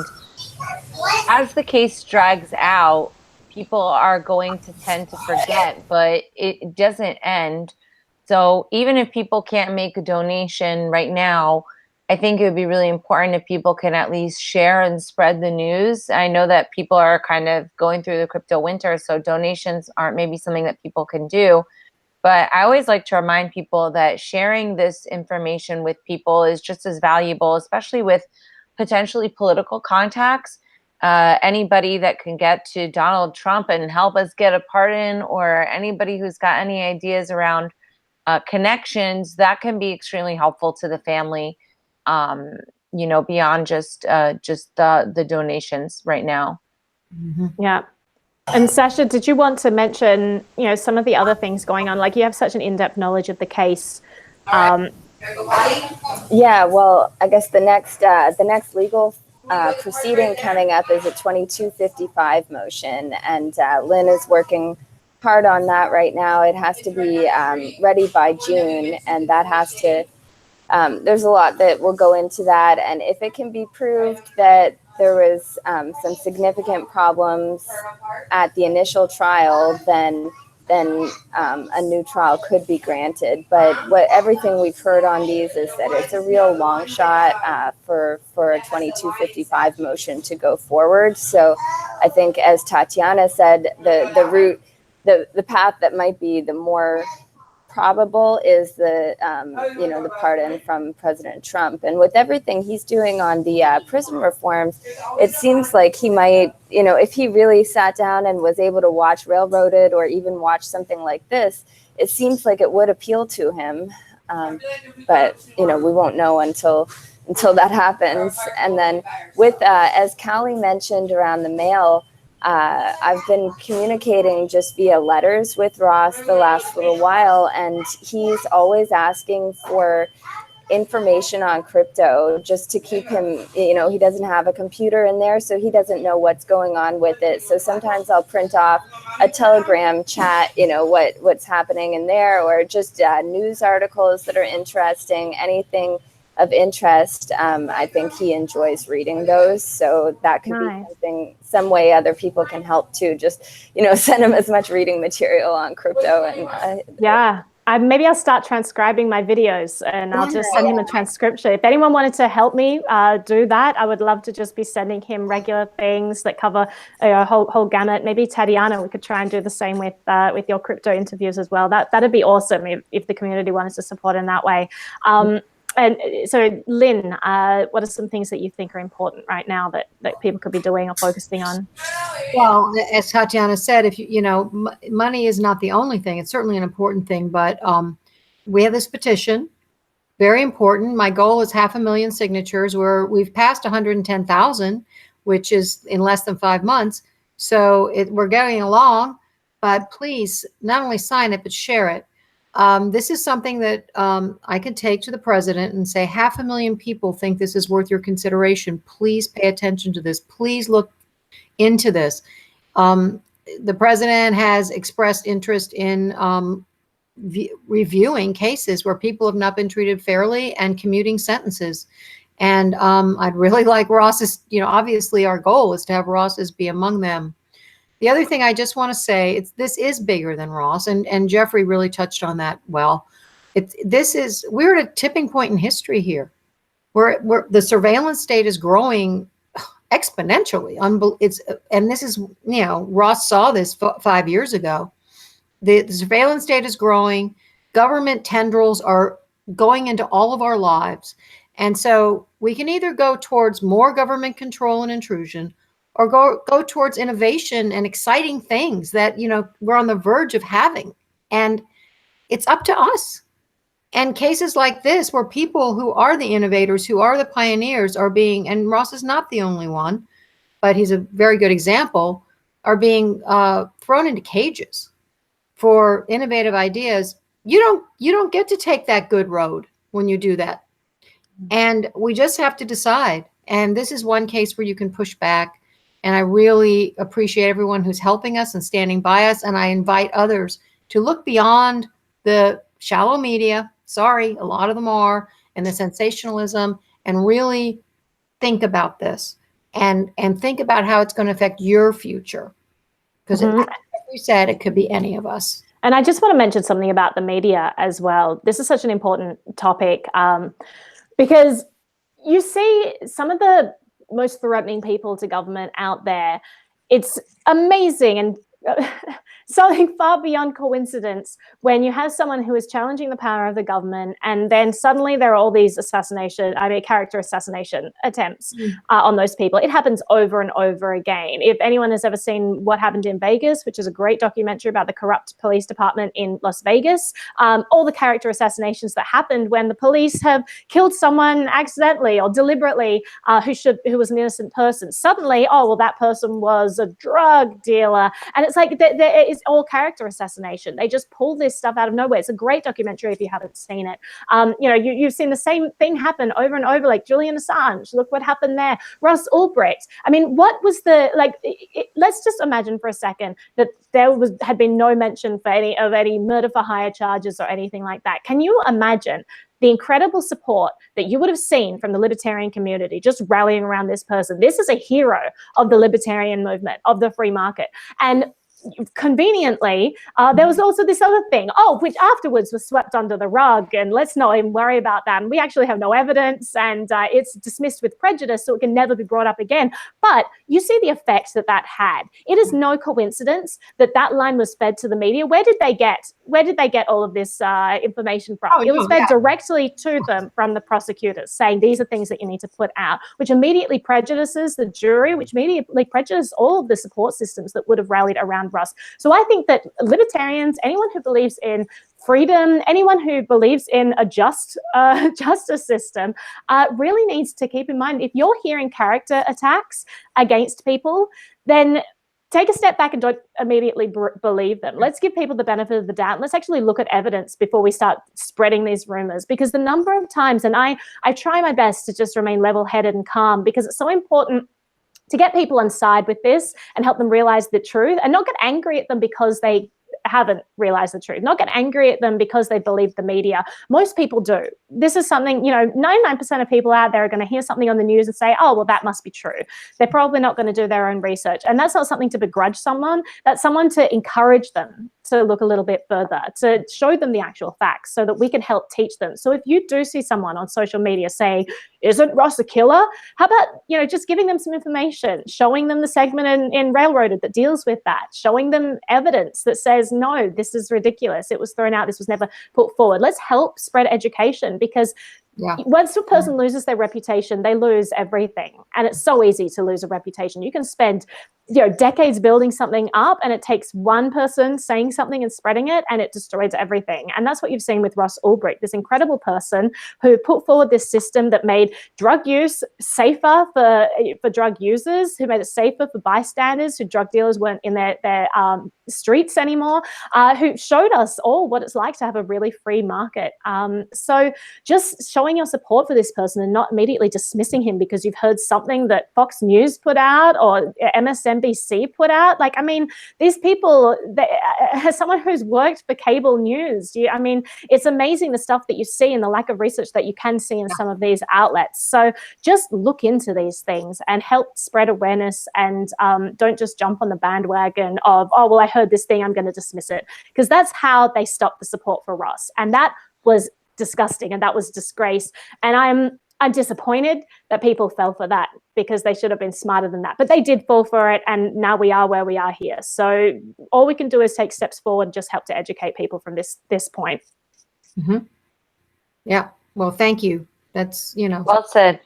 as the case drags out, people are going to tend to forget, but it doesn't end. So even if people can't make a donation right now, I think it would be really important if people can at least share and spread the news. I know that people are kind of going through the crypto winter, so donations aren't maybe something that people can do. But I always like to remind people that sharing this information with people is just as valuable, especially with potentially political contacts. Anybody that can get to Donald Trump and help us get a pardon, or anybody who's got any ideas around connections, that can be extremely helpful to the family, beyond just the donations right now. Yeah. And Sasha, did you want to mention, some of the other things going on? You have such an in-depth knowledge of the case. Yeah, well, I guess the next legal proceeding coming up is a 2255 motion, and Lyn is working hard on that right now. It has to be ready by June, and that has to, there's a lot that will go into that. And if it can be proved that there was some significant problems at the initial trial, then a new trial could be granted. But everything we've heard on these is that it's a real long shot for a 2255 motion to go forward. So I think, as Tatiana said, the route, the path that might be the more probable is the pardon from President Trump. And with everything he's doing on the prison reforms, it seems like he might, if he really sat down and was able to watch Railroaded or even watch something like this, it seems like it would appeal to him. But we won't know until that happens. And then with, as Callie mentioned around the mail, I've been communicating just via letters with Ross the last little while, and he's always asking for information on crypto just to keep him, you know, he doesn't have a computer in there, so he doesn't know what's going on with it. So sometimes I'll print off a Telegram chat, you know, what's happening in there, or just news articles that are interesting, anything of interest. I think he enjoys reading those. So that could be something, some way other people can help too. Just, you know, send him as much reading material on crypto. And yeah. Maybe I'll start transcribing my videos, and I'll just send him a transcription. If anyone wanted to help me do that, I would love to just be sending him regular things that cover a whole gamut. Maybe Tatiana, we could try and do the same with your crypto interviews as well. That'd be awesome if the community wanted to support in that way. And so, Lyn, what are some things that you think are important right now that people could be doing or focusing on? Well, as Tatiana said, if you know, money is not the only thing. It's certainly an important thing, but we have this petition, very important. My goal is 500,000 signatures. We've passed 110,000, which is in less than 5 months. So we're getting along. But please, not only sign it, but share it. This is something that I could take to the president and say, 500,000 people think this is worth your consideration. Please pay attention to this. Please look into this. The president has expressed interest in reviewing cases where people have not been treated fairly and commuting sentences. And I'd really like Ross's, you know, obviously our goal is to have Ross's be among them. The other thing I just want to say, this is bigger than Ross, and Jeffrey really touched on that well. We're at a tipping point in history here. The surveillance state is growing exponentially. And this is, you know, Ross saw this 5 years ago. The surveillance state is growing. Government tendrils are going into all of our lives. And so we can either go towards more government control and intrusion, or go towards innovation and exciting things that, you know, we're on the verge of having. And it's up to us. And cases like this, where people who are the innovators, who are the pioneers, are being, and Ross is not the only one, but he's a very good example, are being thrown into cages for innovative ideas. You don't get to take that good road when you do that. And we just have to decide. And this is one case where you can push back. And I really appreciate everyone who's helping us and standing by us. And I invite others to look beyond the shallow media. Sorry, a lot of them are, and the sensationalism, and really think about this and think about how it's going to affect your future. Because as we said, it could be any of us. And I just want to mention something about the media as well. This is such an important topic because you see some of the most threatening people to government out there. It's amazing and something far beyond coincidence when you have someone who is challenging the power of the government, and then suddenly there are all these character assassination attempts on those people. It happens over and over again. If anyone has ever seen What Happened in Vegas, which is a great documentary about the corrupt police department in Las Vegas, all the character assassinations that happened when the police have killed someone accidentally or deliberately who was an innocent person. Suddenly, oh, well, that person was a drug dealer. And it's like there is all character assassination. They just pull this stuff out of nowhere. It's a great documentary if you haven't seen it. You know, you've seen the same thing happen over and over, like Julian Assange. Look what happened there. Lyn Ulbricht. I mean, what was let's just imagine for a second that there had been no mention for any murder for hire charges or anything like that. Can you imagine the incredible support that you would have seen from the libertarian community just rallying around this person? This is a hero of the libertarian movement, of the free market. And conveniently, there was also this other thing, which afterwards was swept under the rug, and let's not even worry about that. And we actually have no evidence, and it's dismissed with prejudice, so it can never be brought up again. But you see the effect that had. It is no coincidence that line was fed to the media. Where did they get all of this information from? It was fed directly to them from the prosecutors, saying these are things that you need to put out, which immediately prejudices the jury, which immediately prejudices all of the support systems that would have rallied around Russ. So I think that libertarians, anyone who believes in freedom, anyone who believes in a just justice system, really needs to keep in mind, if you're hearing character attacks against people, then take a step back and don't immediately believe them. Let's give people the benefit of the doubt. And let's actually look at evidence before we start spreading these rumors, because the number of times, and I try my best to just remain level-headed and calm, because it's so important to get people on side with this and help them realize the truth and not get angry at them because they haven't realized the truth, not get angry at them because they believe the media. Most people do. This is something, 99% of people out there are going to hear something on the news and say, oh, well, that must be true. They're probably not going to do their own research. And that's not something to begrudge someone. That's someone to encourage them to look a little bit further, to show them the actual facts so that we can help teach them. So if you do see someone on social media saying, isn't Ross a killer? How about, just giving them some information, showing them the segment in Railroaded that deals with that, showing them evidence that says, no, this is ridiculous. It was thrown out. This was never put forward. Let's help spread education, because once a person loses their reputation, they lose everything. And it's so easy to lose a reputation. You can spend decades building something up, and it takes one person saying something and spreading it, and it destroys everything. And that's what you've seen with Lyn Ulbricht, this incredible person who put forward this system that made drug use safer for drug users, who made it safer for bystanders, who drug dealers weren't in their streets anymore, who showed us all what it's like to have a really free market. So just showing your support for this person and not immediately dismissing him because you've heard something that Fox News put out or MSNBC put out. These people, as someone who's worked for cable news, it's amazing the stuff that you see and the lack of research that you can see in some of these outlets. So just look into these things and help spread awareness, and don't just jump on the bandwagon of, oh, well, I heard this thing, I'm going to dismiss it, because that's how they stopped the support for Ross. And that was disgusting, and that was disgrace. And I'm disappointed that people fell for that, because they should have been smarter than that. But they did fall for it, and now we are where we are here. So all we can do is take steps forward and just help to educate people from this point. Mm-hmm. Yeah. Well, thank you. That's, Well said.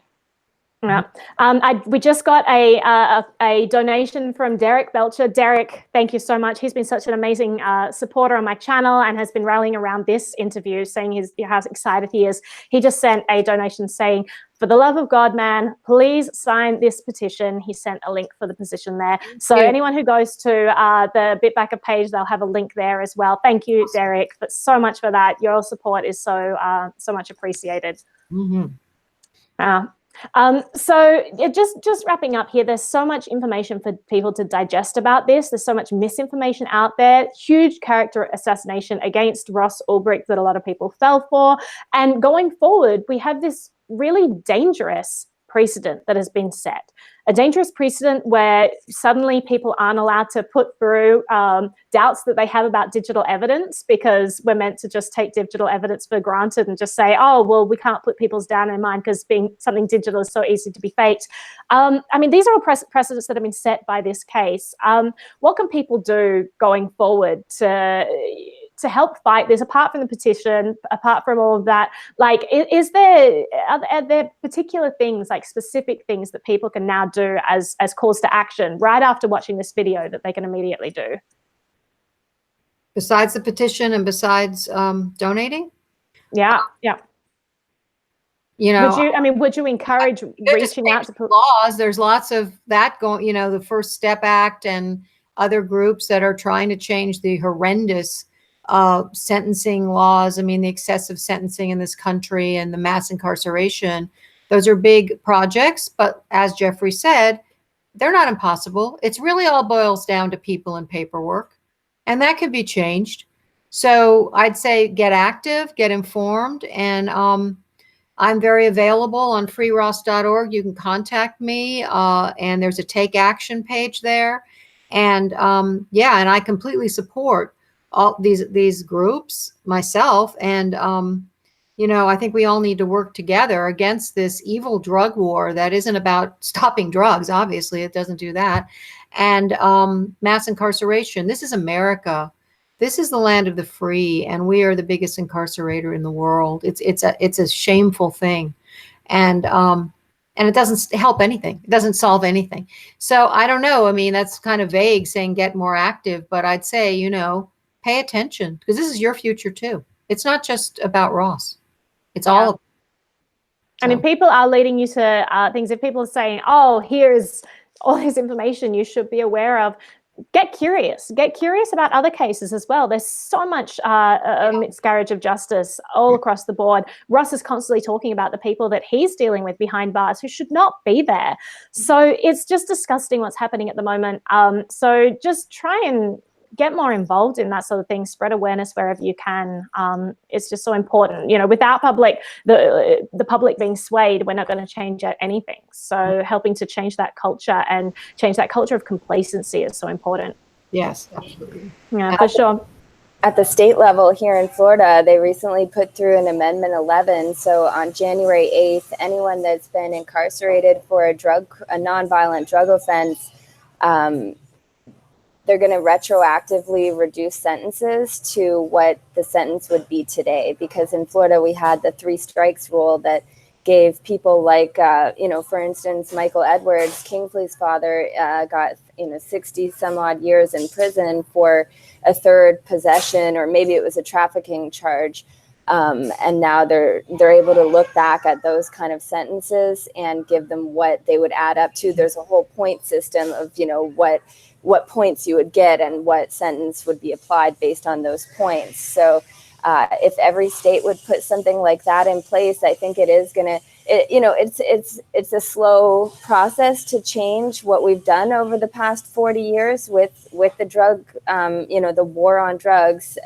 Yeah. We just got a donation from Derek Belcher. Derek, thank you so much. He's been such an amazing supporter on my channel and has been rallying around this interview, saying how excited he is. He just sent a donation saying, for the love of God, man, please sign this petition. He sent a link for the petition there. So anyone who goes to the BitBacker page, they'll have a link there as well. Thank you, Derek, but so much for that. Your support is so much appreciated. Mm-hmm. So just wrapping up here, there's so much information for people to digest about this. There's so much misinformation out there, huge character assassination against Lyn Ulbricht that a lot of people fell for. And going forward, we have this really dangerous precedent that has been set. A dangerous precedent where suddenly people aren't allowed to put through doubts that they have about digital evidence, because we're meant to just take digital evidence for granted and just say, oh, well, we can't put people's doubt in mind because being something digital is so easy to be faked. These are all precedents that have been set by this case. What can people do going forward to help fight this, apart from the petition, apart from all of that? Are there particular things, like specific things that people can now do as calls to action right after watching this video that they can immediately do? Besides the petition and besides donating? Yeah. Would you encourage reaching out to laws? There's lots of that going, the First Step Act and other groups that are trying to change the horrendous sentencing laws. The excessive sentencing in this country and the mass incarceration. Those are big projects, but as Jeffrey said, they're not impossible. It's really all boils down to people and paperwork, and that can be changed. So I'd say get active, get informed, and I'm very available on freeross.org. You can contact me, and there's a Take Action page there. And and I completely support all these groups myself. And, I think we all need to work together against this evil drug war that isn't about stopping drugs. Obviously, it doesn't do that. And mass incarceration. This is America. This is the land of the free, and we are the biggest incarcerator in the world. It's a shameful thing. And it doesn't help anything. It doesn't solve anything. So I don't know. That's kind of vague, saying get more active, but I'd say, pay attention, because this is your future too. It's not just about Ross. It's all about, so. People are leading you to things. If people are saying, oh, here's all this information you should be aware of, get curious about other cases as well. There's so much miscarriage of justice all across the board. Russ is constantly talking about the people that he's dealing with behind bars who should not be there. So it's just disgusting what's happening at the moment. So just try and get more involved in that sort of thing, spread awareness wherever you can. It's just so important. You know, without the public being swayed, we're not going to change anything. So helping to change that culture and change that culture of complacency is so important. Yes, absolutely. Yeah, for sure. At the state level here in Florida, they recently put through an Amendment 11. So on January 8th, anyone that's been incarcerated for a nonviolent drug offense, they're going to retroactively reduce sentences to what the sentence would be today. Because in Florida, we had the 3 strikes rule that gave people like, for instance, Michael Edwards, Kingsley's father, got 60 some odd years in prison for a third possession, or maybe it was a trafficking charge. And now they're able to look back at those kind of sentences and give them what they would add up to. There's a whole point system of, what points you would get and what sentence would be applied based on those points. So if every state would put something like that in place, I think it is going to, it's a slow process to change what we've done over the past 40 years with the drug, the war on drugs.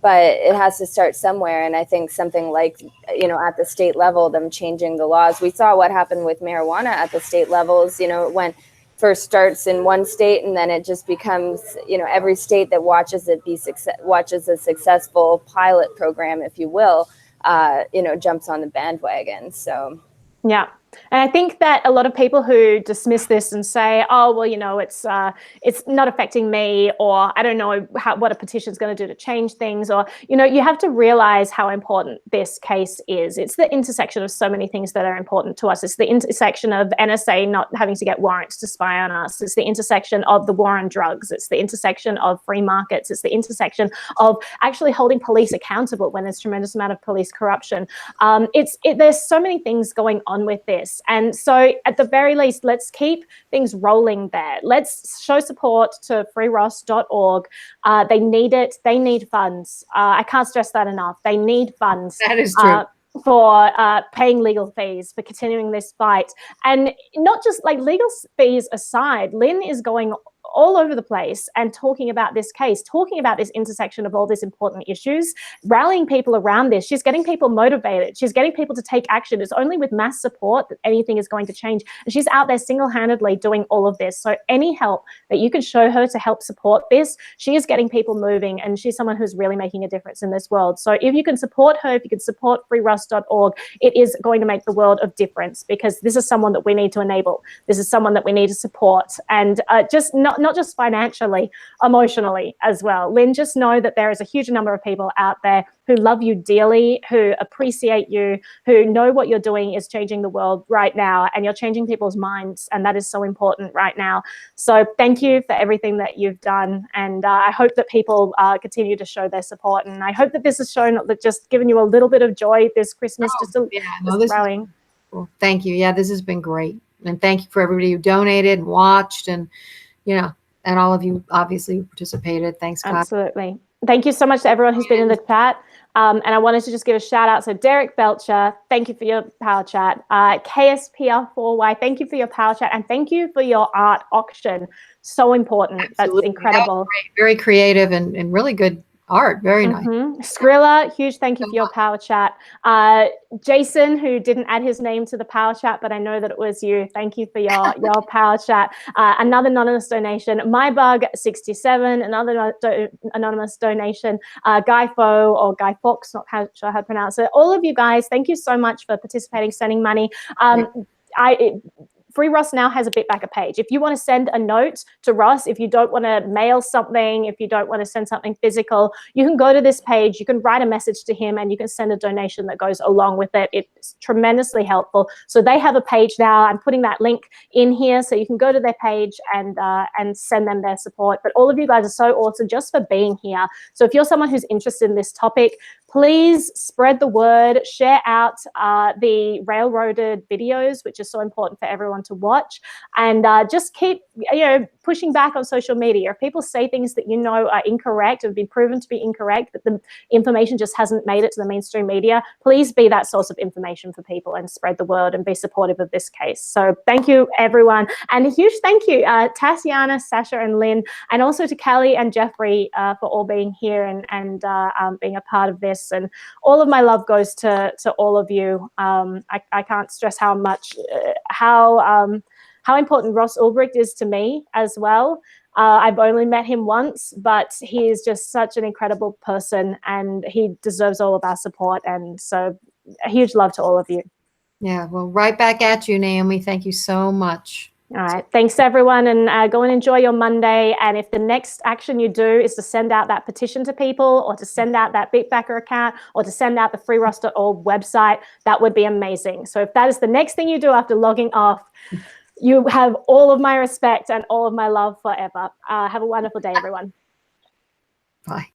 But it has to start somewhere. And I think something like, at the state level, them changing the laws. We saw what happened with marijuana at the state levels, when first starts in one state and then it just becomes, every state that watches a successful pilot program, if you will, jumps on the bandwagon. So, yeah. And I think that a lot of people who dismiss this and say, oh, well, it's not affecting me, or I don't know what a petition is going to do to change things, or, you have to realize how important this case is. It's the intersection of so many things that are important to us. It's the intersection of NSA not having to get warrants to spy on us. It's the intersection of the war on drugs. It's the intersection of free markets. It's the intersection of actually holding police accountable when there's a tremendous amount of police corruption. There's so many things going on with this. And so at the very least, let's keep things rolling there. Let's show support to freeross.org. They need it. They need funds. I can't stress that enough. They need funds. That is true. For paying legal fees, for continuing this fight. And not just like legal fees aside, Lyn is going all over the place and talking about this case, talking about this intersection of all these important issues, rallying people around this. She's getting people motivated. She's getting people to take action. It's only with mass support that anything is going to change. And she's out there single-handedly doing all of this. So any help that you can show her to help support this, she is getting people moving, and she's someone who's really making a difference in this world. So if you can support her, if you can support freeross.org, it is going to make the world of difference, because this is someone that we need to enable. This is someone that we need to support, and just not just financially, emotionally as well. Lyn, just know that there is a huge number of people out there who love you dearly, who appreciate you, who know what you're doing is changing the world right now, and you're changing people's minds, and that is so important right now. So thank you for everything that you've done, and I hope that people continue to show their support, and I hope that this has shown that just given you a little bit of joy this Christmas, growing. Well, thank you. Yeah, this has been great, and thank you for everybody who donated and watched, and and all of you obviously who participated. Thanks, Kyle. Absolutely. Thank you so much to everyone who's been in the chat. And I wanted to just give a shout out. So Derek Belcher, thank you for your power chat. KSPR4Y, thank you for your power chat. And thank you for your art auction. So important. Absolutely. That's incredible. That was great. Very creative and really good art. Very nice. Skrilla, huge thank you for your power chat. Jason, who didn't add his name to the power chat, but I know that it was you. Thank you for your power chat. Another anonymous donation. MyBug67, another anonymous donation. Guy Fo or Guy Fox, not sure how to pronounce it. All of you guys, thank you so much for participating, sending money. Free Ross now has a BitBacker page. If you want to send a note to Ross, if you don't want to mail something, if you don't want to send something physical, you can go to this page, you can write a message to him, and you can send a donation that goes along with it. It's tremendously helpful. So they have a page now. I'm putting that link in here so you can go to their page and send them their support. But all of you guys are so awesome just for being here. So if you're someone who's interested in this topic, Please spread the word, share out the railroaded videos, which is so important for everyone to watch, and just keep pushing back on social media. If people say things that are incorrect, have been proven to be incorrect, but the information just hasn't made it to the mainstream media, please be that source of information for people and spread the word and be supportive of this case. So thank you, everyone. And a huge thank you, Tatiana, Sasha, and Lyn, and also to Callie and Jeffrey for all being here and being a part of this. And all of my love goes to all of you. I can't stress how much, how important Ross Ulbricht is to me as well. I've only met him once, but he is just such an incredible person and he deserves all of our support. And so a huge love to all of you. Yeah, well, right back at you, Naomi. Thank you so much. All right. Thanks, everyone. And go and enjoy your Monday. And if the next action you do is to send out that petition to people or to send out that BitBacker account or to send out the freeross.org website, that would be amazing. So if that is the next thing you do after logging off, you have all of my respect and all of my love forever. Have a wonderful day, everyone. Bye.